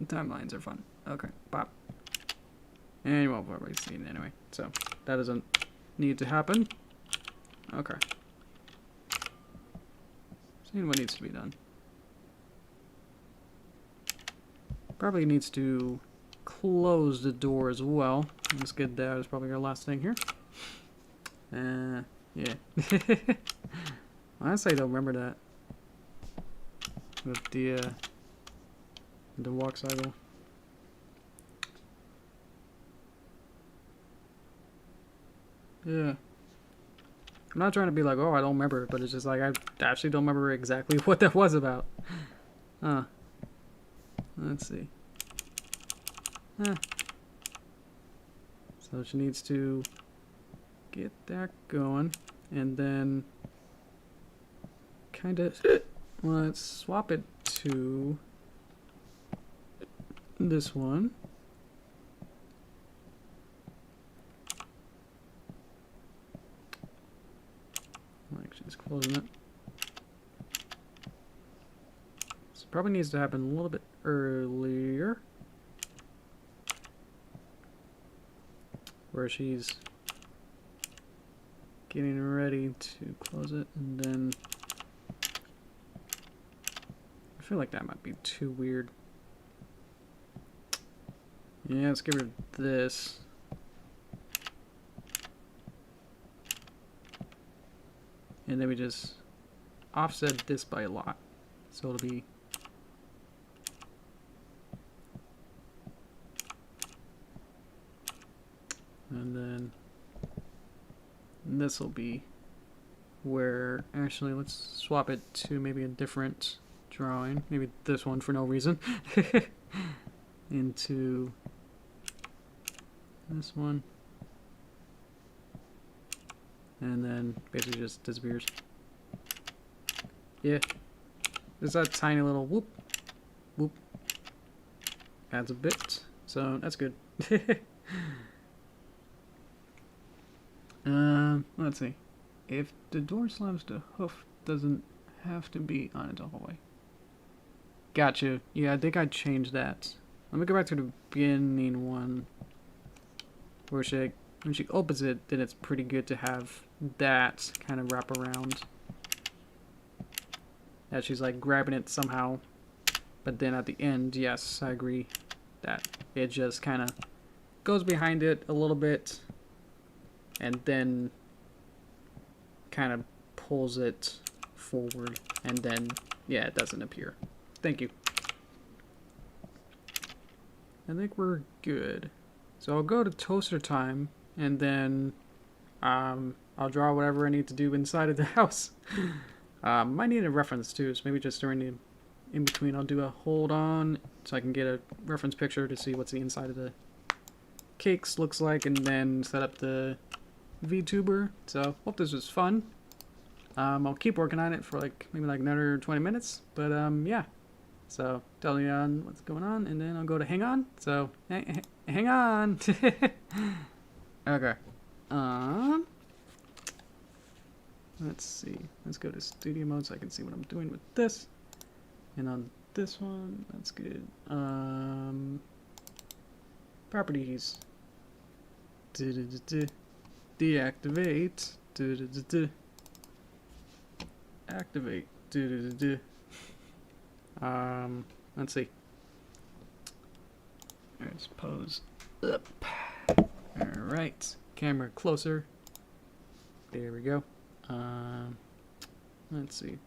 Timelines are fun. Okay. Pop. And you won't probably see it anyway. So that doesn't need to happen. Okay. Seeing what needs to be done. Probably needs to close the door as well. Let's get that. Is probably our last thing here. Yeah. Honestly, I don't remember that. With the walk cycle. Yeah. I'm not trying to be like, oh, I don't remember it, but it's just like, I actually don't remember exactly what that was about. Huh. Let's see. Huh. So she needs to get that going, and then kind of, let's swap it to this one. Like she's closing it. So probably needs to happen a little bit earlier, where she's getting ready to close it, and then I feel like that might be too weird. Yeah, let's get rid of this. And then we just offset this by a lot. So it'll be and then this will be where actually let's swap it to maybe a different drawing, maybe this one for no reason, into this one, and then basically just disappears. Yeah, there's that tiny little whoop, whoop, adds a bit, so that's good. Let's see. If the door slams, the hoof doesn't have to be on its hallway. Gotcha. Yeah, I think I changed that. Let me go back to the beginning one. Where when she opens it, then it's pretty good to have that kind of wrap around. That she's like grabbing it somehow. But then at the end, yes, I agree that it just kind of goes behind it a little bit. And then kind of pulls it forward. And then, yeah, it doesn't appear. Thank you. I think we're good. So I'll go to toaster time, and then I'll draw whatever I need to do inside of the house. Might need a reference too, so maybe just during the in between I'll do a hold on so I can get a reference picture to see what's the inside of the cakes looks like, and then set up the VTuber. So hope this was fun. I'll keep working on it for maybe another 20 minutes, but yeah. So tell me what's going on, and then I'll go to hang on. So hang on. Okay. Let's see. Let's go to studio mode so I can see what I'm doing with this. And on this one, that's good. Properties. Deactivate. Activate. Let's see. Let's pose up. Alright. Camera closer. There we go. Let's see.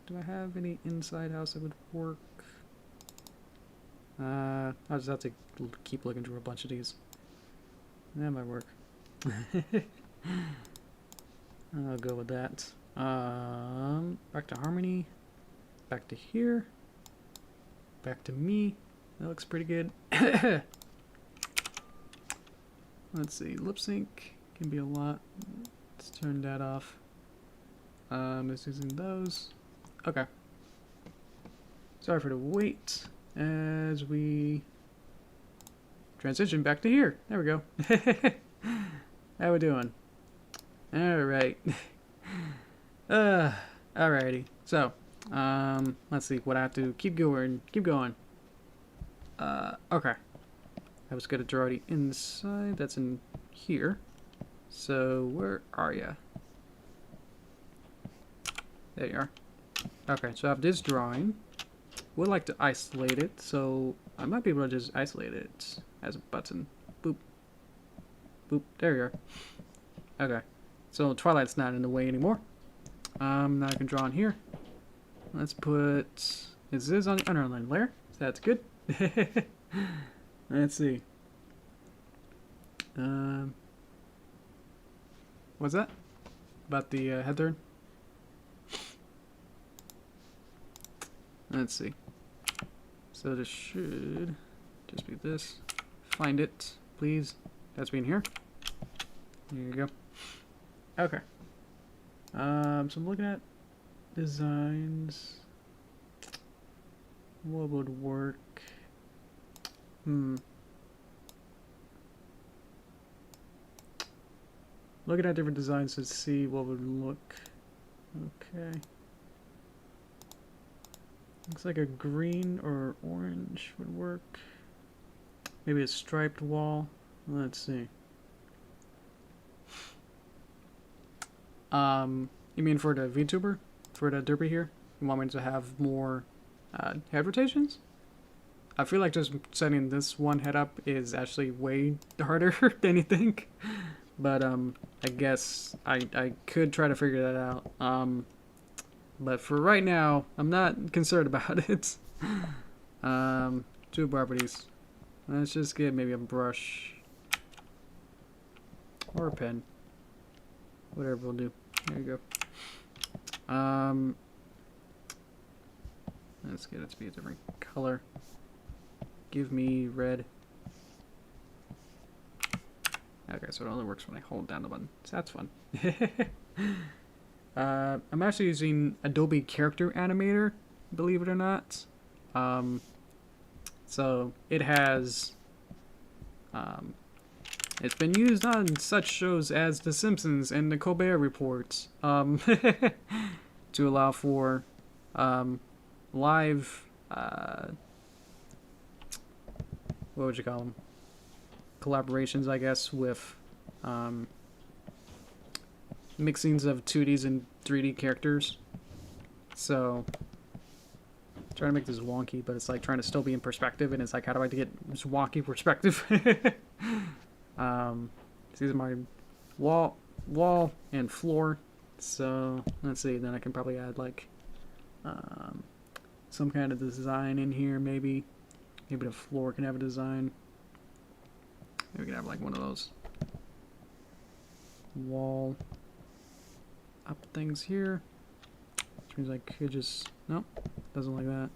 Do I have any inside house that would work? I'll just have to keep looking through a bunch of these. That might work. I'll go with that. Back to harmony. Back to here. Back to me. That looks pretty good. Let's see. Lip sync can be a lot. Let's turn that off. Just using those. Okay. Sorry for the wait as we transition back to here. There we go. How we doing? Alright. Alrighty. So, let's see what I have to keep going. Okay. I was gonna draw the inside. That's in here. So, where are ya? There you are. Okay, so I have this drawing. Would like to isolate it, so I might be able to just isolate it as a button. Boop. Boop. There you are. Okay. So Twilight's not in the way anymore. Now I can draw on here. Let's put... Is this on the underline layer? So that's good. Let's see. What's that? About the head turn? Let's see. So this should just be this. Find it, please. That's being here. There you go. Okay. So I'm looking at designs. What would work? Looking at different designs to see what would look. Okay. Looks like a green or orange would work. Maybe a striped wall. Let's see. You mean for the VTuber? For the Derpy here? You want me to have more head rotations? I feel like just setting this one head up is actually way harder than you think. But I guess I could try to figure that out. But for right now, I'm not concerned about it. Two properties. Let's just get maybe a brush. Or a pen. Whatever will do. There you Let's get it to be a different color. Give me red. Okay, so it only works when I hold down the button. So that's fun. I'm actually using Adobe Character Animator, believe it or not. So it has... it's been used on such shows as The Simpsons and The Colbert Report to allow for live, what would you call them? Collaborations, I guess, with mixings of 2Ds and 3D characters. So, trying to make this wonky, but it's like trying to still be in perspective, and it's like, how do I get this wonky perspective? These are my wall and floor. So let's see. Then I can probably add like some kind of design in here. Maybe the floor can have a design. Maybe we can have like one of those wall up things here. Which means I could just nope, doesn't like that.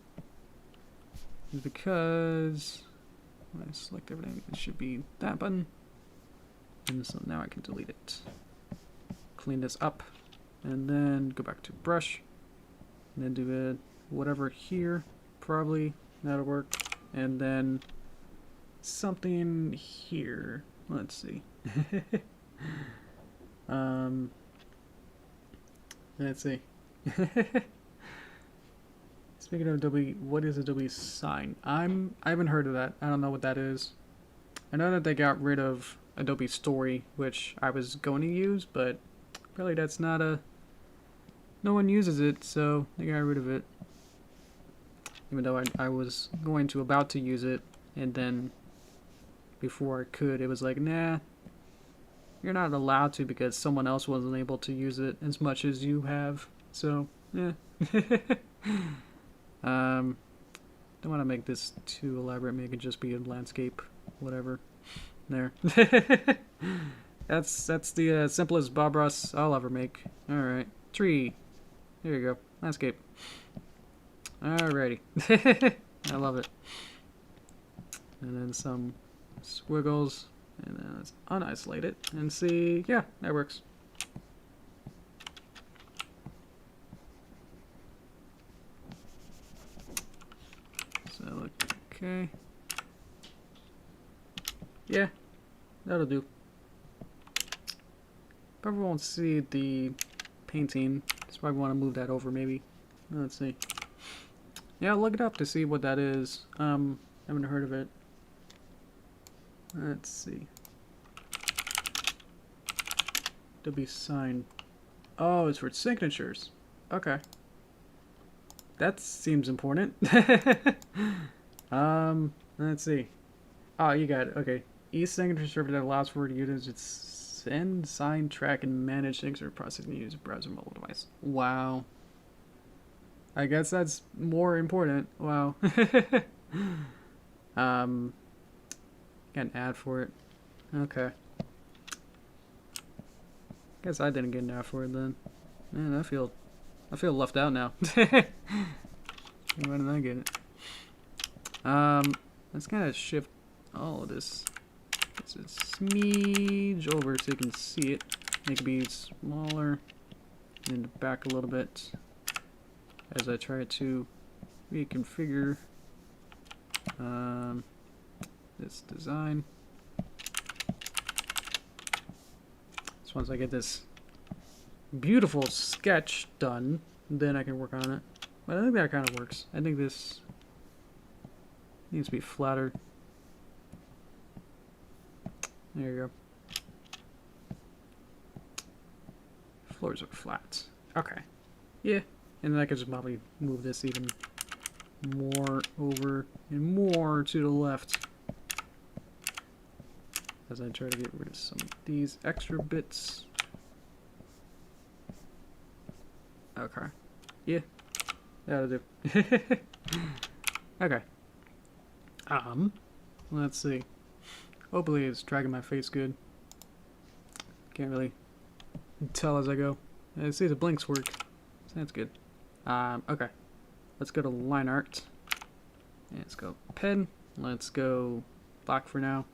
It's because when I select everything, it should be that button. And so now I can delete it. Clean this up. And then go back to brush. And then do it whatever here. Probably that'll work. And then something here. Let's see. Let's see. Speaking of Adobe, what is Adobe Sign? I haven't heard of that. I don't know what that is. I know that they got rid of Adobe Story, which I was going to use, but apparently that's not a... No one uses it, so they got rid of it. Even though I was about to use it, and then before I could, it was like, nah, you're not allowed to because someone else wasn't able to use it as much as you have. So, yeah. Don't want to make this too elaborate. Make it just be a landscape, whatever. There. That's the simplest Bob Ross I'll ever make. Alright. Tree. There you go. Landscape. Alrighty. I love it. And then some squiggles. And then let's unisolate it and see. Yeah, that works. So, okay. Yeah, that'll do. Probably won't see the painting. Just probably want to move that over, maybe. Let's see. Yeah, I'll look it up to see what that is. Haven't heard of it. Let's see. Adobe Sign. Oh, it's for signatures. Okay. That seems important. Let's see. Oh, you got it. Okay. E-signature server that allows for users to send, sign, track, and manage signature processing using user browser mobile device. Wow. I guess that's more important. Wow. Got an ad for it. Okay. Guess I didn't get an ad for it then. Man, I feel left out now. Why didn't I get it? Let's kind of shift all of this. It's a smidge over so you can see it. Make it be smaller and back a little bit as I try to reconfigure this design. So once I get this beautiful sketch done, then I can work on it. But I think that kind of works. I think this needs to be flatter. There you go. Floors are flat. Okay. Yeah. And then I could just probably move this even more over and more to the left as I try to get rid of some of these extra bits. Okay. Yeah. That'll do. Okay. Let's see. Hopefully it's dragging my face good. Can't really tell as I go. I see the blinks work. So That's good. Okay. Let's go to line art. And let's go pen. Let's go black for now.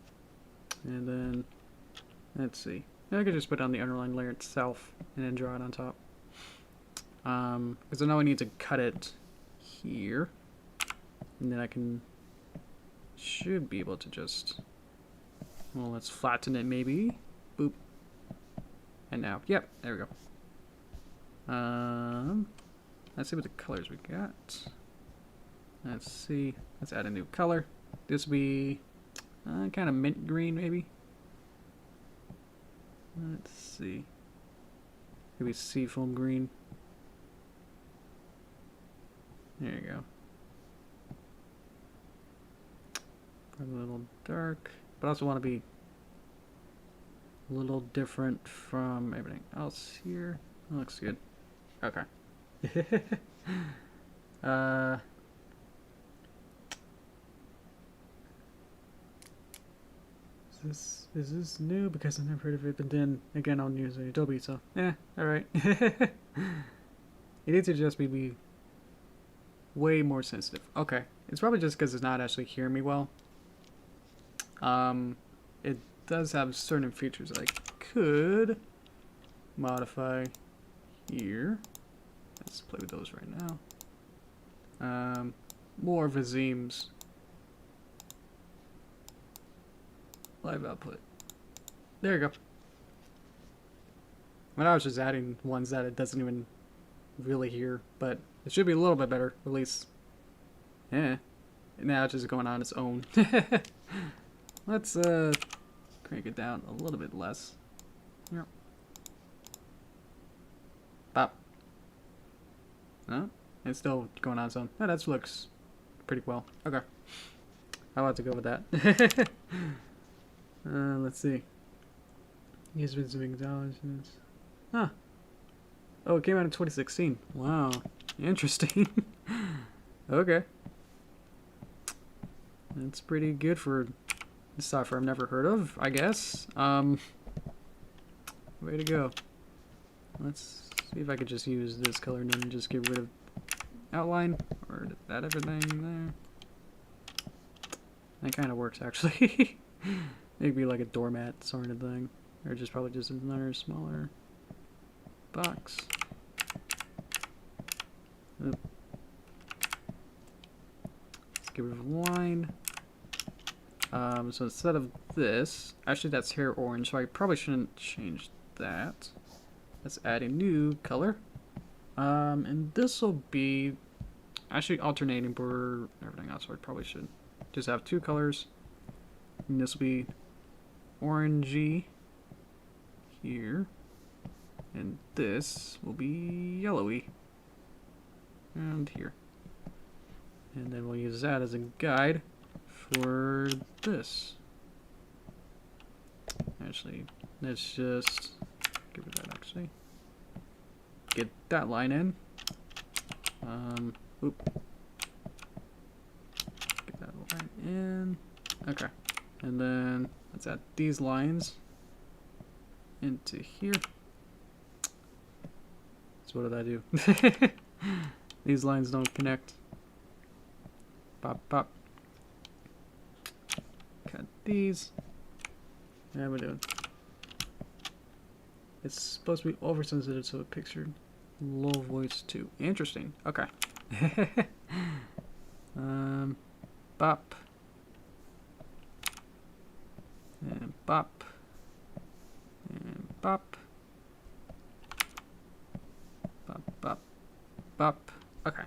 And then, let's see. I could just put on the underline layer itself and then draw it on top. Because I know I need to cut it here. And then I should be able to just, well, let's flatten it maybe. Boop. And now, yep, there we go. Let's see what the colors we got. Let's see. Let's add a new color. This will be kind of mint green, maybe. Let's see. Maybe seafoam green. There you go. Probably a little dark, but I also want to be a little different from everything else here. That looks good. Okay. Is this new? Because I've never heard of it, but then again I'll use Adobe, so alright. It needs to just be way more sensitive. Okay. It's probably just because it's not actually hearing me well. It does have certain features I could modify here. Let's play with those right now. More of a Zeem's live output. There you go. When I was just adding ones that it doesn't even really hear, but it should be a little bit better, at least. Yeah. Now it's just going on its own. Let's crank it down a little bit less. Yep. Bop. No? It's still going on its own. Oh, that looks pretty well. Okay. I'll have to go with that. Let's see. He's been some acknowledgements. Huh. Oh, it came out in 2016. Wow. Interesting. Okay. That's pretty good for software I've never heard of, I guess. Way to go. Let's see if I could just use this color and then just get rid of outline, or that everything there. That kind of works actually. Maybe like a doormat sort of thing, or just probably just another smaller box. Oop. Let's get rid of line. So instead of this, actually that's hair orange, so I probably shouldn't change that. Let's add a new color. And this will be actually alternating for everything else, so I probably should just have two colors. And this will be orangey here. And this will be yellowy around here. And then we'll use that as a guide for this. Actually, let's just give it that actually. Get that line in. Oop. Get that line in. Okay. And then let's add these lines into here. So what did I do? These lines don't connect. Pop, pop. Cut these. Yeah, we're doing. It's supposed to be oversensitive, so it pictured low voice too. Interesting. Okay. Bop. And bop. And bop. Bop, bop, bop. Okay.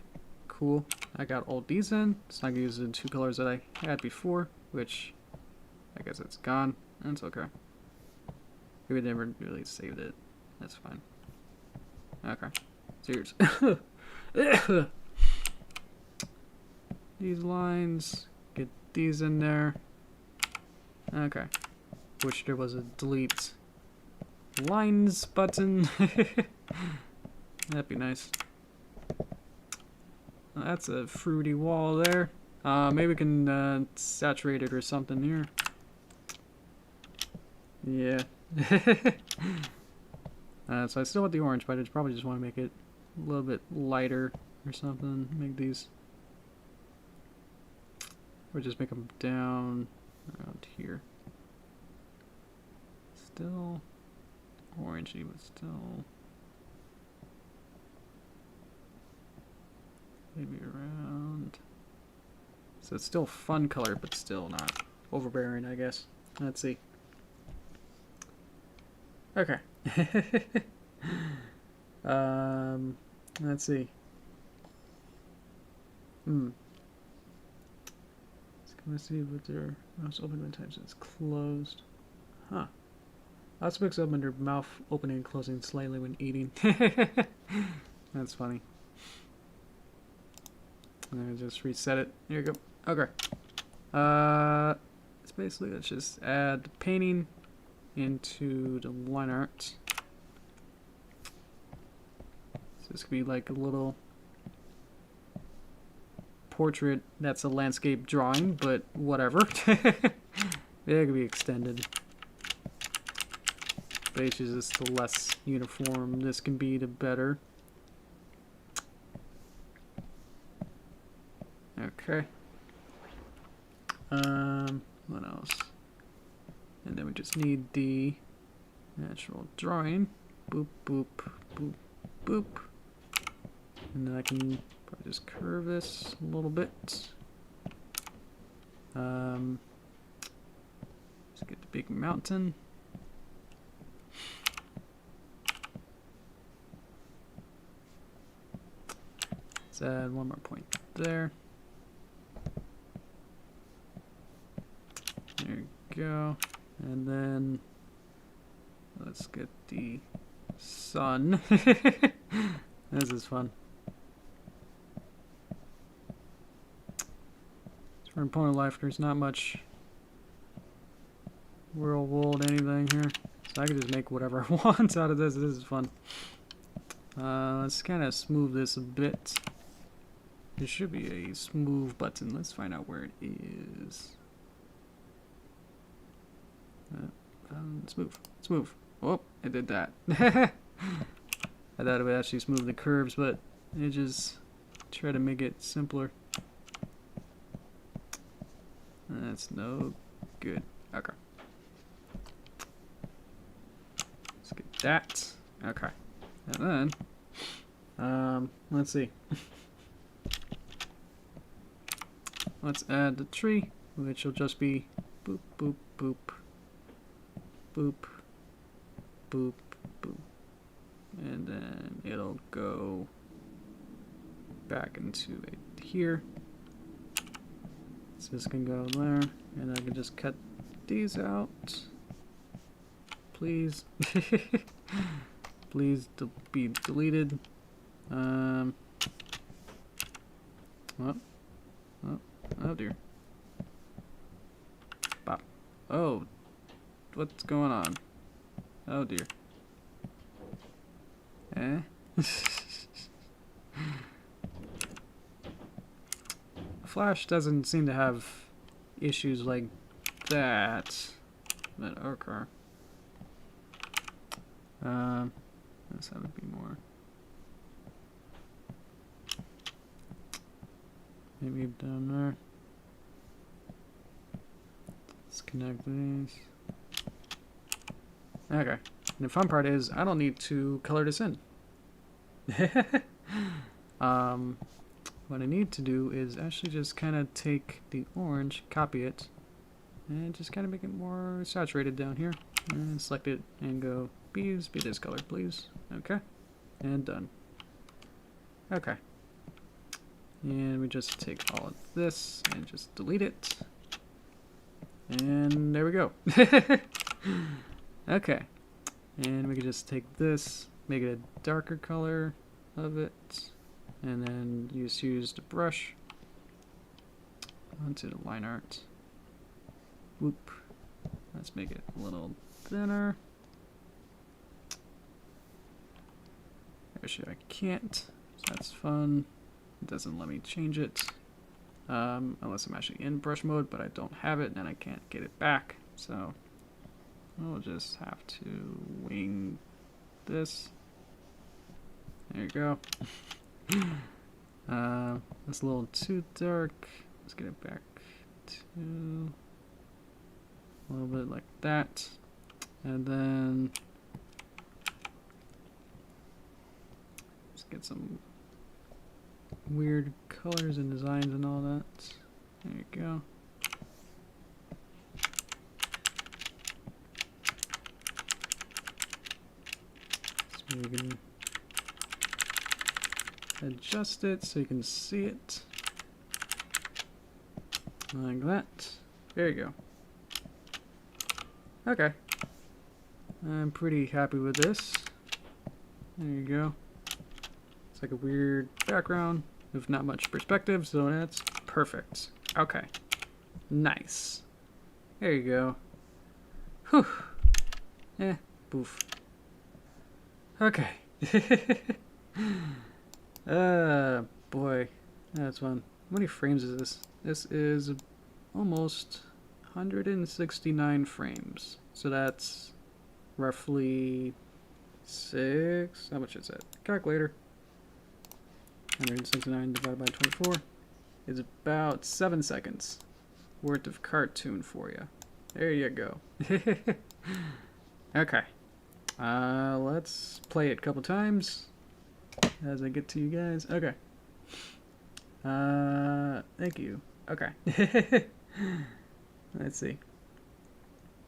Cool. I got all these in. It's not gonna use the two colors that I had before, which I guess it's gone. That's okay. We never really saved it. That's fine. Okay. Serious. These lines. Get these in there. Okay. Wish there was a delete lines button. That'd be nice. That's a fruity wall there. Maybe we can saturate it or something here. Yeah. So I still want the orange, but I probably just want to make it a little bit lighter or something. Make these, or just make them down around here. Still orangey, but still maybe around. So it's still fun color, but still not overbearing, I guess. Let's see. Okay. Let's see. Let's see what their mouse opening times is closed. Huh. Mouse picks up under mouth opening and closing slightly when eating. That's funny. And I just reset it. Here you go. Okay. It's basically, let's just add painting into the line art. So this could be like a little portrait that's a landscape drawing, but whatever. It could be extended. Basically, just the less uniform this can be, the better. Okay. What else? And then we just need the natural drawing. Boop, boop, boop, boop. And then I can probably just curve this a little bit. Let's get the big mountain. Let's add one more point there. There you go. And then let's get the sun. This is fun. For an point of life, there's not much real world anything here. So I can just make whatever I want out of this. This is fun. Let's kind of smooth this a bit. There should be a smooth button. Let's find out where it is. Smooth. Smooth. Oh, it did that. I thought it would actually smooth the curves, but it just try to make it simpler. That's no good. Okay. Let's get that. Okay. And then, let's see. Let's add the tree, which will just be boop, boop, boop, boop, boop, boop. And then it'll go back into it here. So this can go there, and I can just cut these out. Please. Please be deleted. Oh dear. Bop. Oh, what's going on? Oh dear. Eh? Flash doesn't seem to have issues like that. But okay. This would be more. Maybe down there. Let's connect these. Okay. And the fun part is I don't need to color this in. What I need to do is actually just kind of take the orange, copy it, and just kind of make it more saturated down here. And select it and go, please be this color, please. Okay. And done. Okay. And we just take all of this and just delete it. And there we go. Okay. And we can just take this, make it a darker color of it, and then use the brush onto the line art. Whoop. Let's make it a little thinner. Actually, I can't. So that's fun. It doesn't let me change it. Unless I'm actually in brush mode, but I don't have it and I can't get it back. So we'll just have to wing this There you go. That's a little too dark. Let's get it back to a little bit like that. And then let's get some weird colors and designs and all that. There you go. So we can adjust it so you can see it. Like that. There you go. Okay. I'm pretty happy with this. There you go. It's like a weird background with not much perspective, so that's perfect. Okay. Nice. There you go. Whew. Boof. Okay. Boy. That's fun. How many frames is this? This is almost 169 frames. So that's roughly 6. How much is that? Calculator. 169 divided by 24 is about 7 seconds worth of cartoon for you. There you go. Okay. Let's play it a couple times as I get to you guys. Okay. Thank you. Okay. Let's see.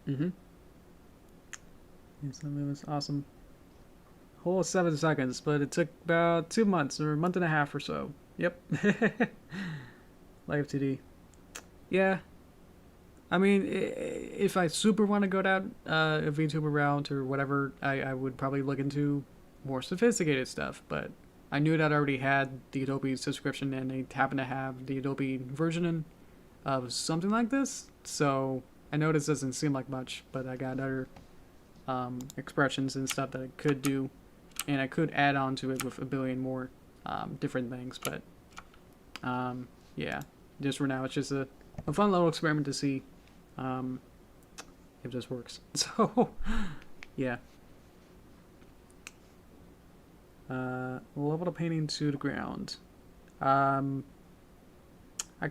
Yes, that was awesome. Whole 7 seconds, but it took about 2 months or a month and a half or so. Yep. Live 2D. Yeah. I mean, if I super want to go down a VTuber route or whatever, I would probably look into more sophisticated stuff. But I knew that I already had the Adobe subscription and they happen to have the Adobe version of something like this. So I know this doesn't seem like much, but I got other expressions and stuff that I could do. And I could add on to it with a billion more different things. But yeah, just for now, it's just a fun little experiment to see if this works. So yeah. Level the painting to the ground. I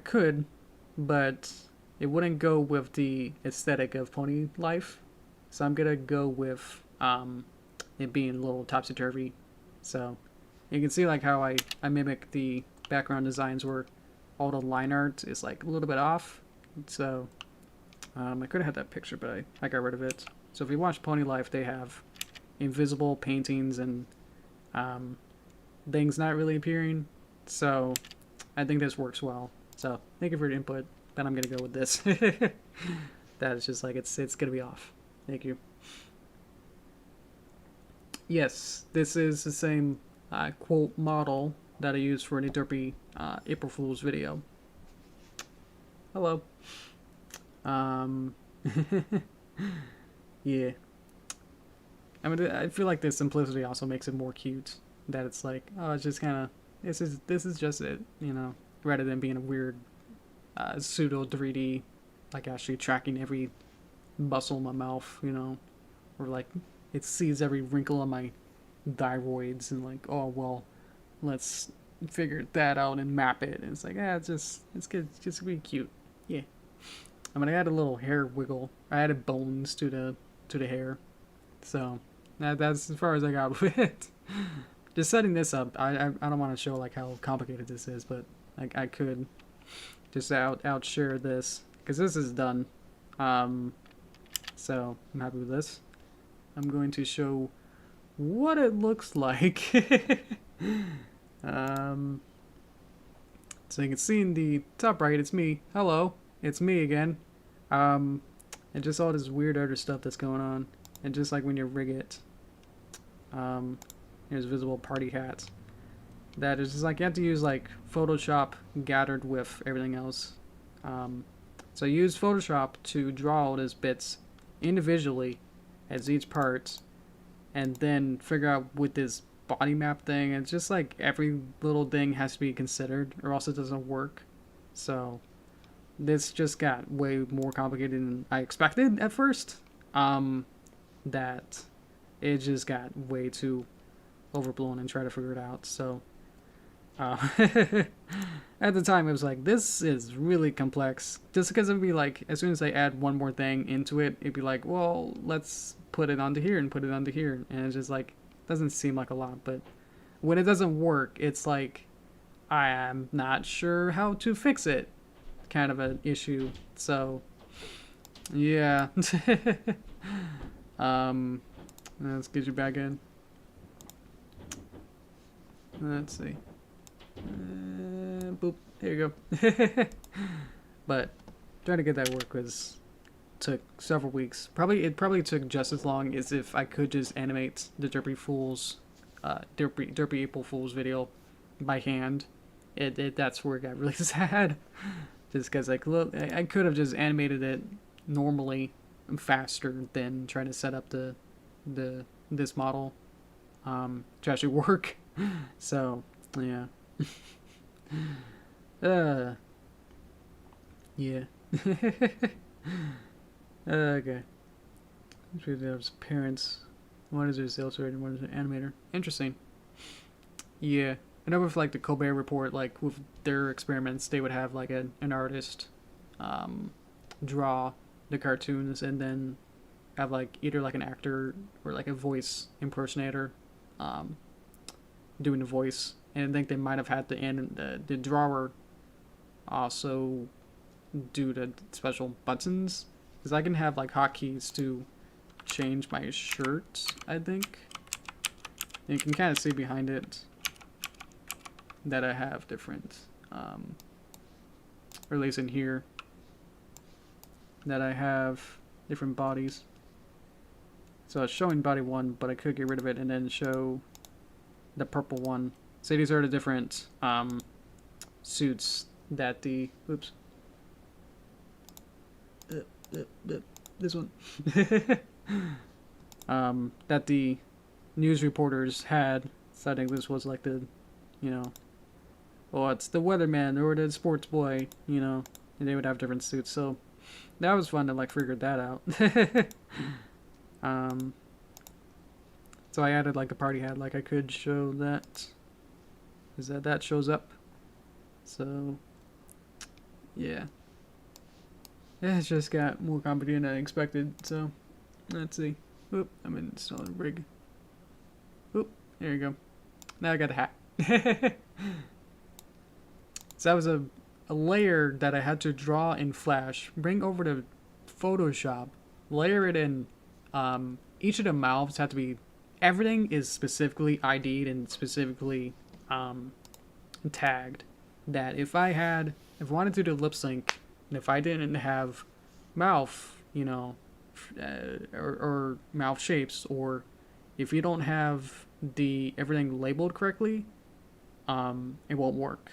could, but it wouldn't go with the aesthetic of Pony Life. So I'm gonna go with it being a little topsy-turvy. So you can see like how I mimic the background designs where all the line art is like a little bit off. So I could have had that picture, but I got rid of it. So if you watch Pony Life, they have invisible paintings and things not really appearing. So I think this works well. So thank you for your input, but I'm gonna go with this. That is just like it's gonna be off. Thank you. Yes, this is the same quote model that I used for the Derpy April Fool's video. Hello. Yeah. I mean, I feel like the simplicity also makes it more cute. That it's like, oh, it's just kind of this is just it, you know, rather than being a weird pseudo 3D, like actually tracking every muscle in my mouth, you know, or like it sees every wrinkle on my thyroids and like, oh well, let's figure that out and map it. And it's like, it's good, it's just be cute. Yeah. I mean, I had a little hair wiggle. I added bones to the hair, so that's as far as I got with it. Just setting this up, I don't want to show like how complicated this is, but like I could just outshare this because this is done. So I'm happy with this. I'm going to show what it looks like. So you can see in the top right, it's me. Hello, it's me again. And just all this weird other stuff that's going on. And just like when you rig it, here's visible party hats. That is just like you have to use like Photoshop gathered with everything else. So use Photoshop to draw all these bits individually as each part, and then figure out with this body map thing. It's just like every little thing has to be considered, or else it doesn't work. So this just got way more complicated than I expected at first. That it just got way too overblown and try to figure it out. So at the time, it was like, this is really complex. Just because it'd be like, as soon as I add one more thing into it, it'd be like, well, let's put it onto here and put it onto here. And it's just like, doesn't seem like a lot. But when it doesn't work, it's like, I am not sure how to fix it. Kind of an issue. So, yeah. Let's get you back in. Let's see. Boop. There you go. But trying to get that work took several weeks. It probably took just as long as if I could just animate the Derpy April Fools video by hand. That's where it got really sad. Just because like, look, I could have just animated it normally faster than trying to set up this model to actually work. So yeah. Yeah. Okay. There's parents. One is their illustrator and one is an animator. Interesting. Yeah. I know with like the Colbert Report, like with their experiments, they would have like an artist draw the cartoons and then have like either like an actor or like a voice impersonator doing the voice. And I think they might have had the drawer also do the special buttons, because I can have like hotkeys to change my shirt, I think. And you can kind of see behind it that I have different, or at least in here, that I have different bodies. So it's showing body 1, but I could get rid of it and then show the purple one. So these are the different suits that the, oops, this one, that the news reporters had. So I think this was like the, you know, oh, it's the weatherman or the sports boy, you know, and they would have different suits. So that was fun to like figure that out. So I added like a party hat, like I could show that. Is that shows up? So yeah, it just got more complicated than I expected. So let's see. Oop, I'm installing a rig. Oop, there you go. Now I got a hat. So that was a layer that I had to draw in Flash, bring over to Photoshop, layer it in. Each of the mouths had to be, everything is specifically ID'd and specifically tagged. That if I wanted to do lip sync, and if I didn't have mouth, you know, or mouth shapes, or if you don't have everything labeled correctly, it won't work.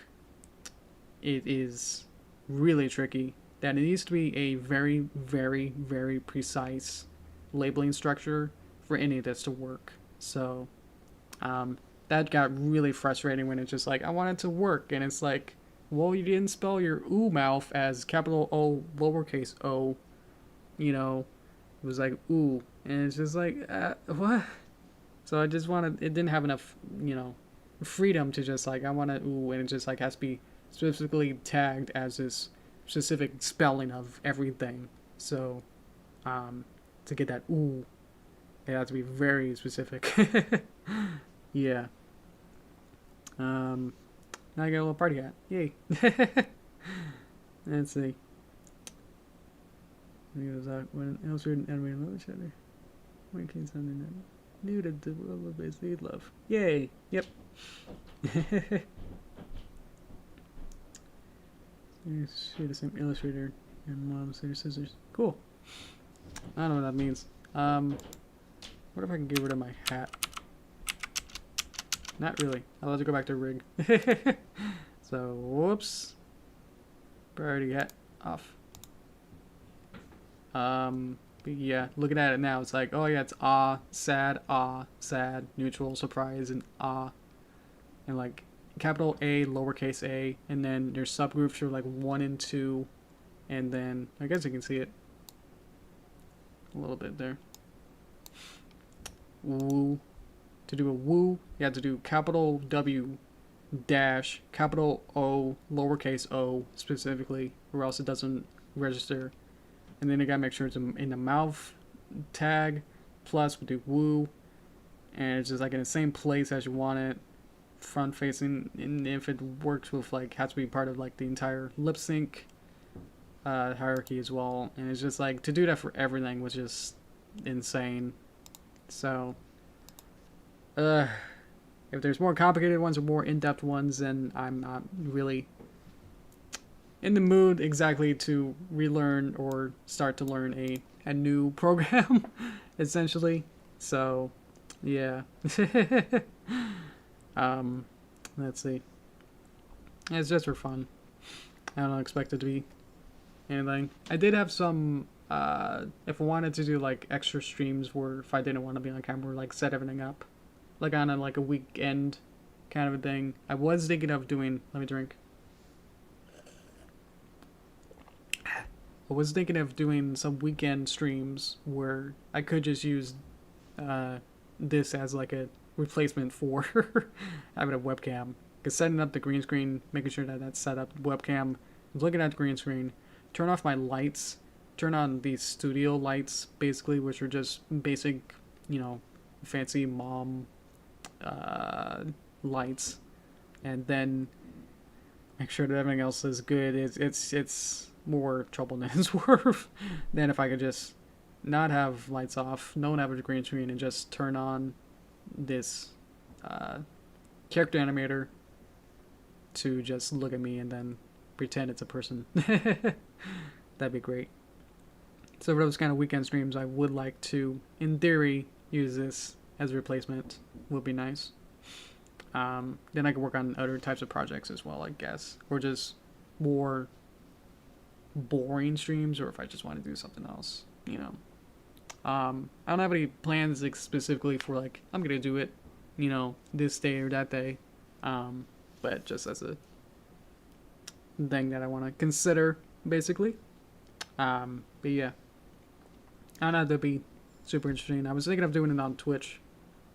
It is really tricky. That it needs to be a very, very, very precise labeling structure for any of this to work. So that got really frustrating when it's just like, I want it to work, and it's like, well, you didn't spell your ooh mouth as capital O lowercase o, you know. It was like ooh, and it's just like what? So I just wanted, it didn't have enough, you know, freedom to just like, I want to ooh, and it just like has to be specifically tagged as this specific spelling of everything. So to get that ooh, it has to be very specific. Yeah. Now I got a little party hat. Yay. Let's see. When else we animated love each other. When can something that new to the world of basically love. Yay. Yep. You share the same illustrator and mom's scissors. Cool. I don't know what that means. What if I can get rid of my hat? Not really. I'll have to go back to rig. So, whoops. Priority hat off. But yeah, looking at it now, it's like, oh yeah, it's sad, neutral, surprise, and and like capital A, lowercase a, and then there's subgroups for like 1 and 2, and then I guess you can see it a little bit there. Ooh, To do a woo, you have to do capital W dash capital O lowercase o specifically, or else it doesn't register. And then you gotta make sure it's in the mouth tag. Plus we do woo, and it's just like in the same place as you want it, front facing. And if it works with like, has to be part of like the entire lip sync hierarchy as well. And it's just like, to do that for everything was just insane. So if there's more complicated ones or more in-depth ones, then I'm not really in the mood exactly to relearn or start to learn a new program, essentially. So, yeah. Let's see. It's just for fun. I don't expect it to be anything. I did have some, if I wanted to do like extra streams where if I didn't want to be on camera, like set everything up. Like on like a weekend kind of a thing. I was thinking of doing, let me drink. I was thinking of doing some weekend streams where I could just use this as like a replacement for having a webcam. Because setting up the green screen, making sure that that's set up, webcam, looking at the green screen, turn off my lights, turn on these studio lights, basically, which are just basic, you know, fancy mom lights, and then make sure that everything else is good. It's more trouble than it's worth than if I could just not have lights off, no one have a green screen, and just turn on this character animator to just look at me and then pretend it's a person. That'd be great. So for those kind of weekend streams, I would like to, in theory, use this as a replacement. Would be nice. Then I can work on other types of projects as well, I guess, or just more boring streams, or if I just want to do something else, you know. I don't have any plans like, specifically for like I'm gonna do it, you know, this day or that day, but just as a thing that I want to consider, basically. But yeah, I don't know, that'd be super interesting. I was thinking of doing it on Twitch,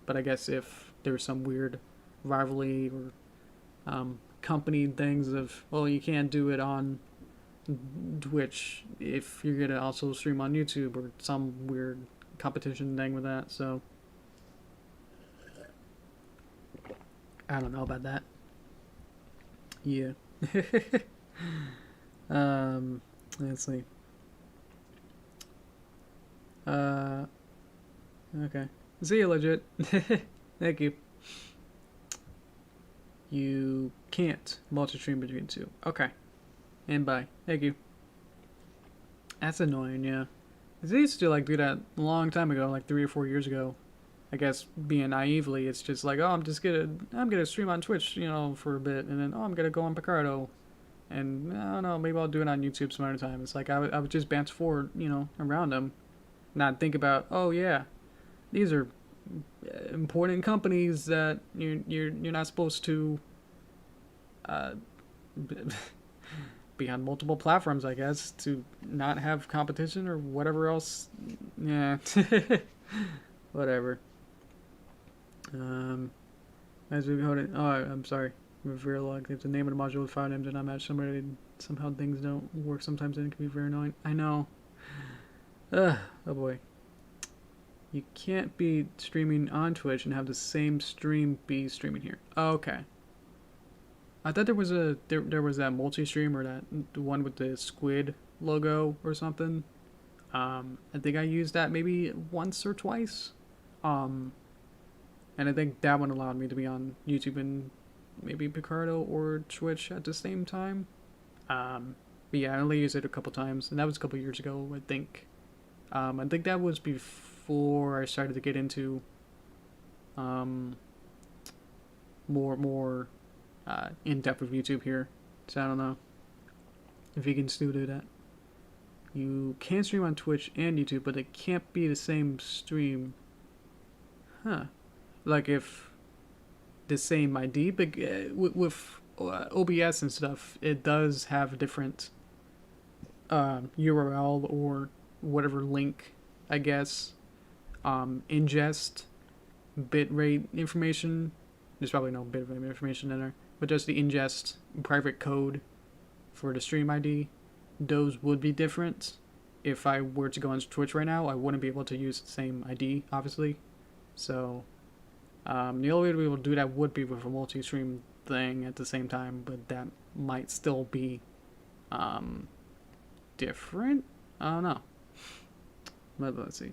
but I guess if there's some weird rivalry or company things of, well, you can't do it on Twitch if you're gonna also stream on YouTube, or some weird competition thing with that. So I don't know about that. Yeah. Let's see. Okay. See you, legit. Thank you. You can't multi-stream between two. Okay. And bye. Thank you. That's annoying, yeah. They used to like do that a long time ago, like 3 or 4 years ago. I guess being naively, it's just like, oh, I'm gonna stream on Twitch, you know, for a bit, and then I'm gonna go on Picardo, and I don't know, maybe I'll do it on YouTube some other time. It's like I would just bounce forward, you know, around them, not think about, oh yeah, these are important companies that you're not supposed to be on multiple platforms, I guess, to not have competition or whatever else. Yeah. Whatever. As we hold it. Oh, I'm sorry. Revere log. If the name of the module with file name did not match somebody, somehow things don't work sometimes, and it can be very annoying. I know. Oh boy. You can't be streaming on Twitch and have the same stream be streaming here. Okay. I thought there was that multi-stream, or that the one with the squid logo or something. I think I used that maybe once or twice. And I think that one allowed me to be on YouTube and maybe Picardo or Twitch at the same time. But yeah, I only used it a couple times, and that was a couple years ago, I think. I think that was before I started to get into more in-depth with YouTube here. So I don't know if you can still do that. You can stream on Twitch and YouTube, but it can't be the same stream. Huh. Like if the same ID, but with OBS and stuff, it does have a different URL or whatever link, I guess, ingest bitrate information. There's probably no bitrate information in there, but just the ingest private code for the stream ID. Those would be different. If I were to go on Twitch right now, I wouldn't be able to use the same ID, obviously. So the only way to be able to do that would be with a multi-stream thing at the same time, but that might still be different. I don't know. Let's see.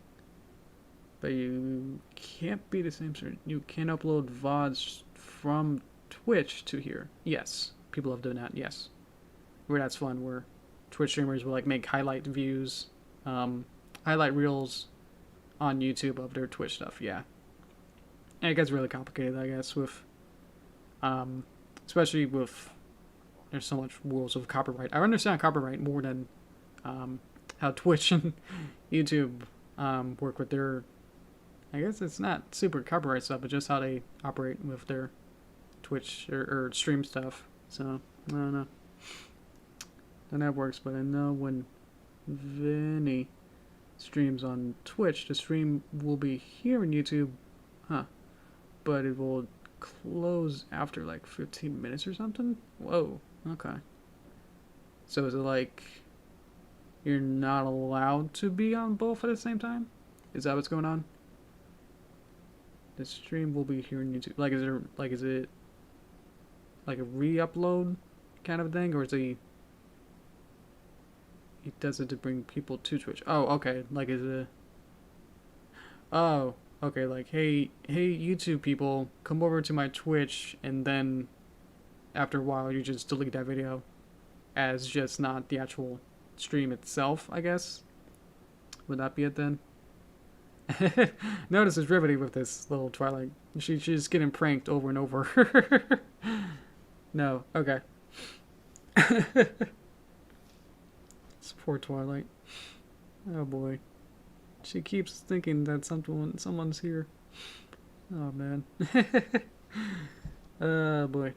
But you can't be the same sort. You can upload VODs from Twitch to here. Yes, people have done that. Yes, where that's fun. Where Twitch streamers will like make highlight views, highlight reels on YouTube of their Twitch stuff. Yeah, and it gets really complicated, I guess, with especially with there's so much rules of copyright. I understand copyright more than how Twitch and YouTube work with their. I guess it's not super copyright stuff, but just how they operate with their Twitch or stream stuff. So I don't know. And that works, but I know when Vinny streams on Twitch, the stream will be here on YouTube, but it will close after like 15 minutes or something. Whoa, okay. So is it like you're not allowed to be on both at the same time? Is that what's going on? The stream will be here on YouTube. Like, is it like a re-upload kind of thing, or is it does it to bring people to Twitch? Oh, okay. Like, is it? Oh, okay. Like, hey, YouTube people, come over to my Twitch, and then after a while, you just delete that video as just not the actual stream itself, I guess. Would that be it then? Notice it's riveting with this little Twilight. She's getting pranked over and over. No, okay. It's poor Twilight. Oh boy. She keeps thinking that someone's here. Oh man. Oh boy.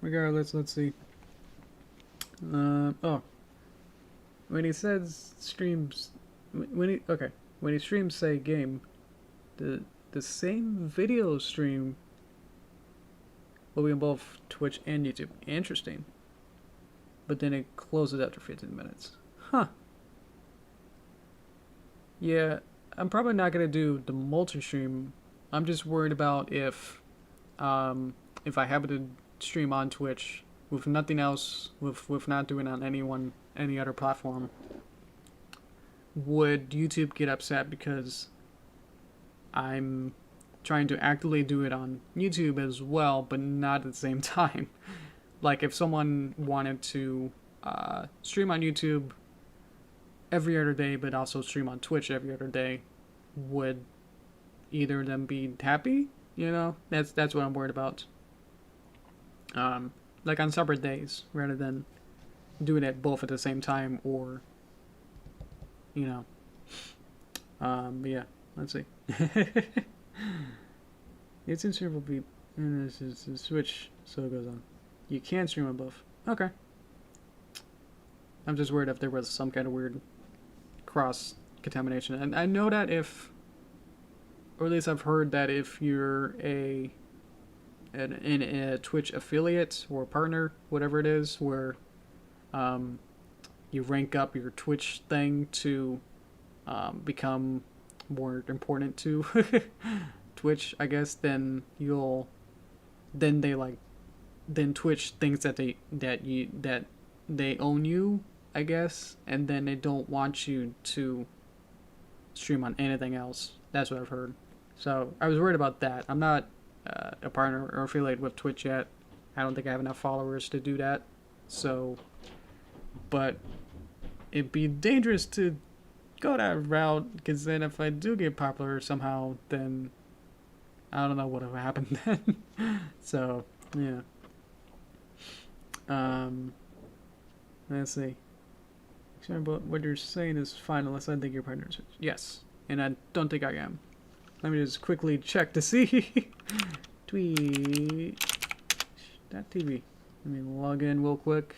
Regardless, let's see. Oh. When he says streams, when he streams say game, the same video stream will be on both Twitch and YouTube. Interesting. But then it closes after 15 minutes. Huh. Yeah, I'm probably not gonna do the multi-stream. I'm just worried about if I happen to stream on Twitch with nothing else, with not doing it on any other platform, would YouTube get upset because I'm trying to actively do it on YouTube as well, but not at the same time? Like, if someone wanted to stream on YouTube every other day, but also stream on Twitch every other day, would either of them be happy? You know, that's what I'm worried about. Like on separate days, rather than doing it both at the same time, or, you know. But yeah, let's see. It's in stream will be, and this is the Switch, so it goes on. You can stream on both. Okay. I'm just worried if there was some kind of weird cross contamination, and I know that if, or at least I've heard that if you're in a Twitch affiliate or partner, whatever it is, where you rank up your Twitch thing to become more important to Twitch, I guess, then Twitch thinks that they own you, I guess, and then they don't want you to stream on anything else. That's what I've heard. So I was worried about that. I'm not a partner or affiliate with Twitch yet. I don't think I have enough followers to do that. So, but it'd be dangerous to go that route, because then if I do get popular somehow, then I don't know what will happen then. So, yeah. Let's see. But what you're saying is fine unless I think you're partners. Yes, and I don't think I am. Let me just quickly check to see. Tweet. TV. Let me log in real quick.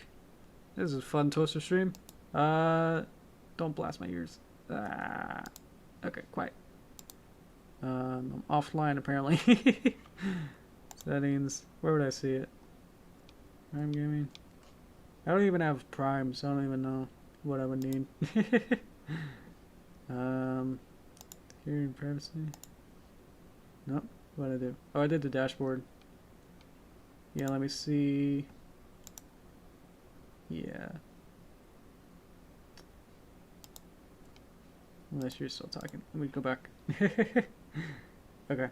This is a fun toaster stream. Don't blast my ears. Ah. Okay, quiet. I'm offline apparently. Settings. Where would I see it? Prime gaming. I don't even have Prime, so I don't even know what I would need. Here in privacy. Nope. What did I do? Oh, I did the dashboard. Yeah, let me see. Yeah. Unless you're still talking. Let me go back. Okay.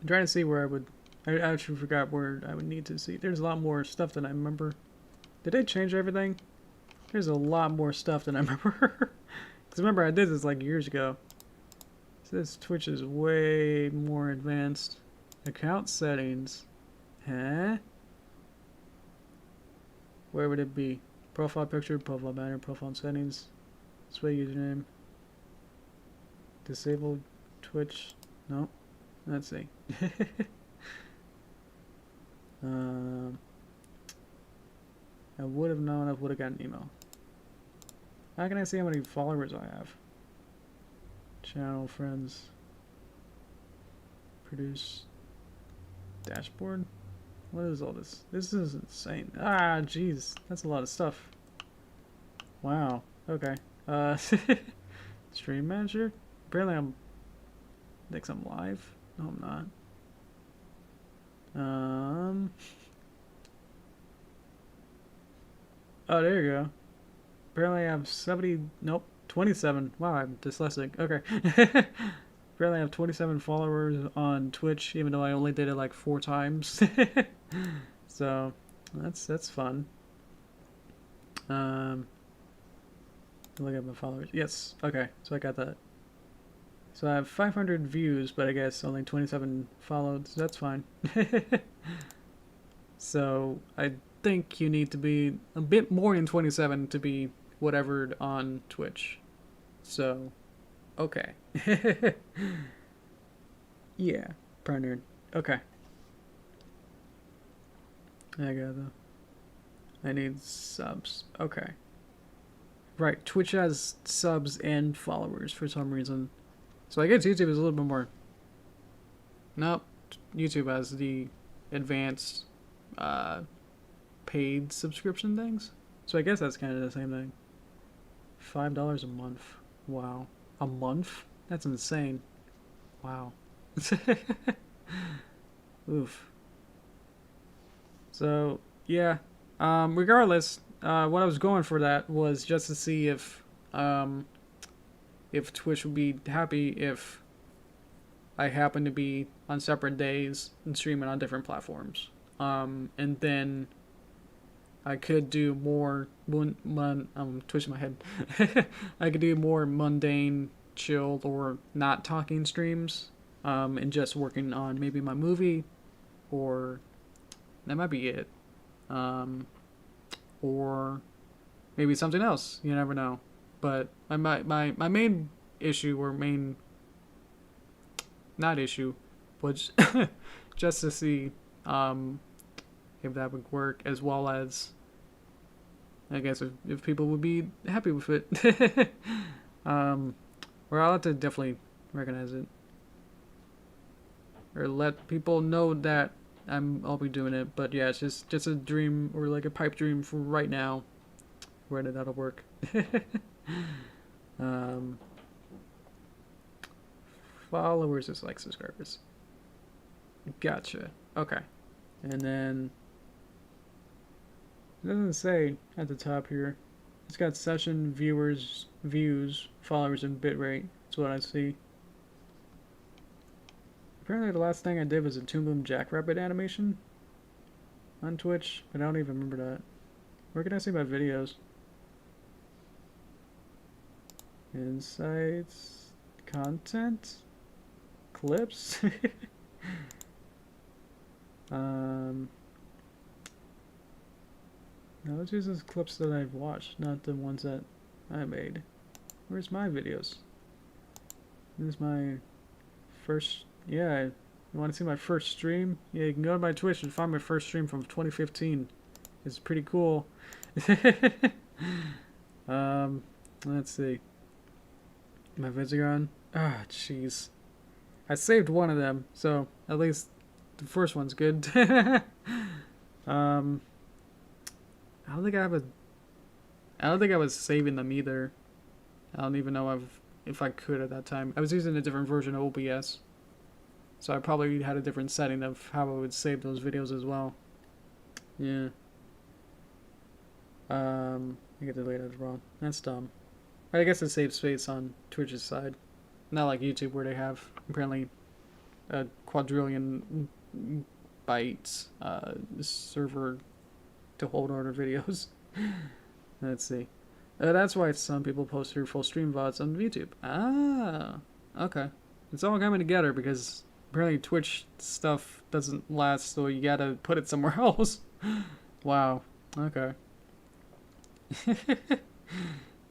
I'm trying to see where I would... I actually forgot where I would need to see. There's a lot more stuff than I remember. Did they change everything? There's a lot more stuff than I remember. Because remember, I did this like years ago. So this Twitch is way more advanced. Account settings. Huh? Where would it be? Profile picture, profile banner, profile settings. Display username. Disable Twitch. No. Let's see. I would have known. I would have gotten an email. How can I see how many followers I have? Channel, friends. Produce. Dashboard. What is all this? This is insane. Ah, jeez. That's a lot of stuff. Wow. Okay. Stream manager? Apparently I'm... Thinks I'm live? No, I'm not. Oh, there you go. Apparently I have 70... Nope. 27. Wow, I'm dyslexic. Okay. Apparently I have 27 followers on Twitch, even though I only did it like 4 times. So, that's fun. Look at my followers. Yes. Okay. So I got that. So I have 500 views, but I guess only 27 followed, so that's fine. So I think you need to be a bit more than 27 to be whatever on Twitch. So, okay. Yeah, pro nerd. Okay. I got that. I need subs. Okay. Right, Twitch has subs and followers for some reason. So I guess YouTube is a little bit more... Nope. YouTube has the advanced paid subscription things. So I guess that's kind of the same thing. $5 a month. Wow. A month? That's insane. Wow. Oof. So, yeah. Regardless, what I was going for that was just to see if Twitch would be happy if I happen to be on separate days and streaming on different platforms. And then I could do more... I'm twisting my head. I could do more mundane, chilled, or not talking streams. And just working on maybe my movie, or... That might be it. Or maybe something else. You never know. But my main issue, or main... Not issue, was just to see if that would work, as well as, I guess, if people would be happy with it. Or I'll have to definitely recognize it. Or let people know that I'll be doing it. But yeah, it's just a dream, or like a pipe dream for right now. Whether that'll work. Followers is like subscribers. Gotcha. Okay. And then it doesn't say at the top here. It's got session, viewers, views, followers, and bitrate. That's what I see. Apparently the last thing I did was a Toon Boom Jackrabbit animation on Twitch, but I don't even remember that. Where can I see my videos? Insights, content, clips. No, let's use those clips that I've watched, not the ones that I made. Where's my videos? This is my first... Yeah, you want to see my first stream? Yeah, you can go to my Twitch and find my first stream from 2015. It's pretty cool. Let's see. My vids are on. Ah, jeez. I saved one of them, so at least the first one's good. I don't think I have a. I don't think I was saving them either. I don't even know if I could at that time. I was using a different version of OBS, so I probably had a different setting of how I would save those videos as well. Yeah. I get deleted wrong. That's dumb. I guess it saves space on Twitch's side. Not like YouTube where they have apparently a quadrillion bytes server to hold order videos. Let's see. That's why some people post their full stream VODs on YouTube. Ah, okay. It's all coming together because apparently Twitch stuff doesn't last, so you gotta put it somewhere else. Wow. Okay. You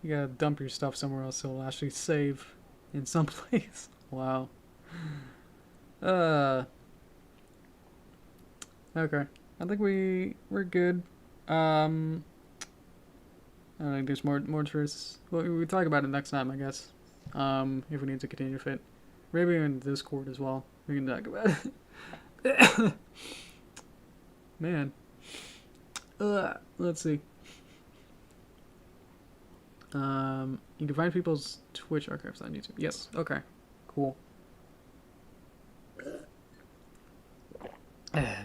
gotta dump your stuff somewhere else so it'll actually save in some place. Wow. Okay. I think we're good. I don't think there's more to this. Well, we'll talk about it next time, I guess. If we need to continue fit. Maybe in Discord as well. We can talk about it. Man. Let's see. You can find people's Twitch archives on YouTube. Yes. Okay. Cool.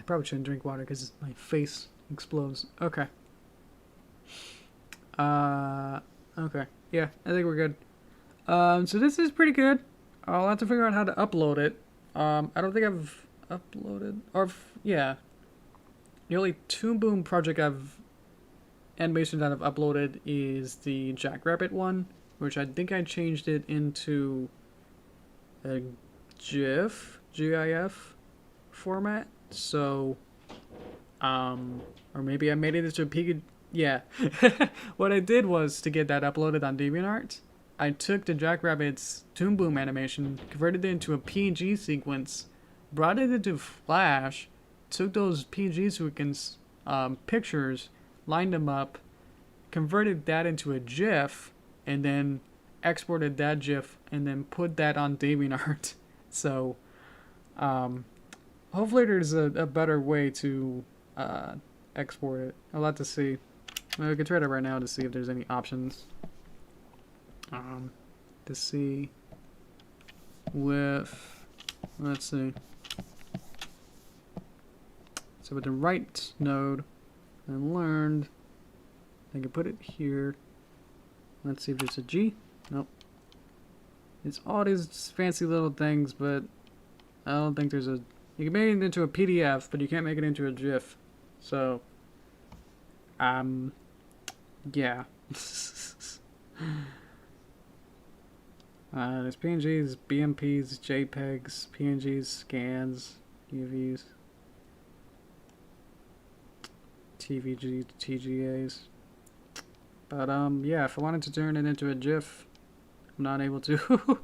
Probably shouldn't drink water because my face explodes. Okay. Okay. Yeah, I think we're good. So this is pretty good. I'll have to figure out how to upload it. I don't think I've uploaded, yeah. The only Toon Boom project animation that I've uploaded is the Jackrabbit one, which I think I changed it into a GIF format. So, or maybe I made it into a PNG. Yeah. What I did was to get that uploaded on DeviantArt, I took the Jackrabbit's Toon Boom animation, converted it into a PNG sequence, brought it into Flash, took those PNG sequence pictures, lined them up, converted that into a GIF, and then exported that GIF, and then put that on DeviantArt. So, hopefully there's a better way to export it. I'll have to see. We can try it right now to see if there's any options. To see with, let's see. So with the right node, I learned I can put it here. Let's see if there's a G. Nope. It's all these fancy little things, but I don't think there's a. You can make it into a PDF, but you can't make it into a GIF. So, yeah. There's PNGs, BMPs, JPEGs, PNGs, scans, UVs, TVG, TGAs. But, yeah, if I wanted to turn it into a GIF, I'm not able to.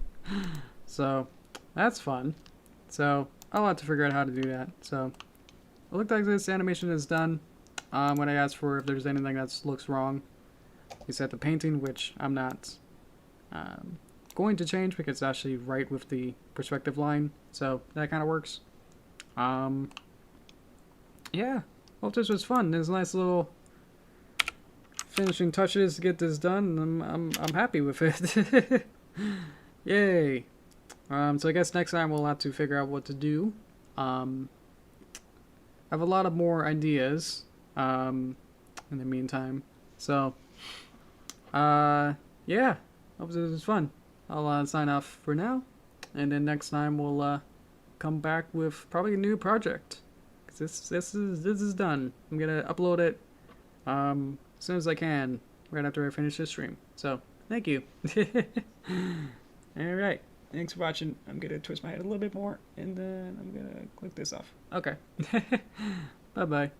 So, that's fun. So, I'll have to figure out how to do that. So, it looked like this animation is done. When I asked for if there's anything that looks wrong, he said the painting, which I'm not going to change because it's actually right with the perspective line. So, that kind of works. Yeah, hope this was fun. There's nice little finishing touches to get this done. I'm happy with it. Yay. So I guess next time we'll have to figure out what to do. I have a lot of more ideas in the meantime. So, yeah, hope this was fun. I'll sign off for now, and then next time we'll come back with probably a new project. 'Cause this is done. I'm gonna upload it as soon as I can, right after I finish this stream. So thank you. All right. Thanks for watching. I'm going to twist my head a little bit more, and then I'm going to click this off. Okay. Bye-bye.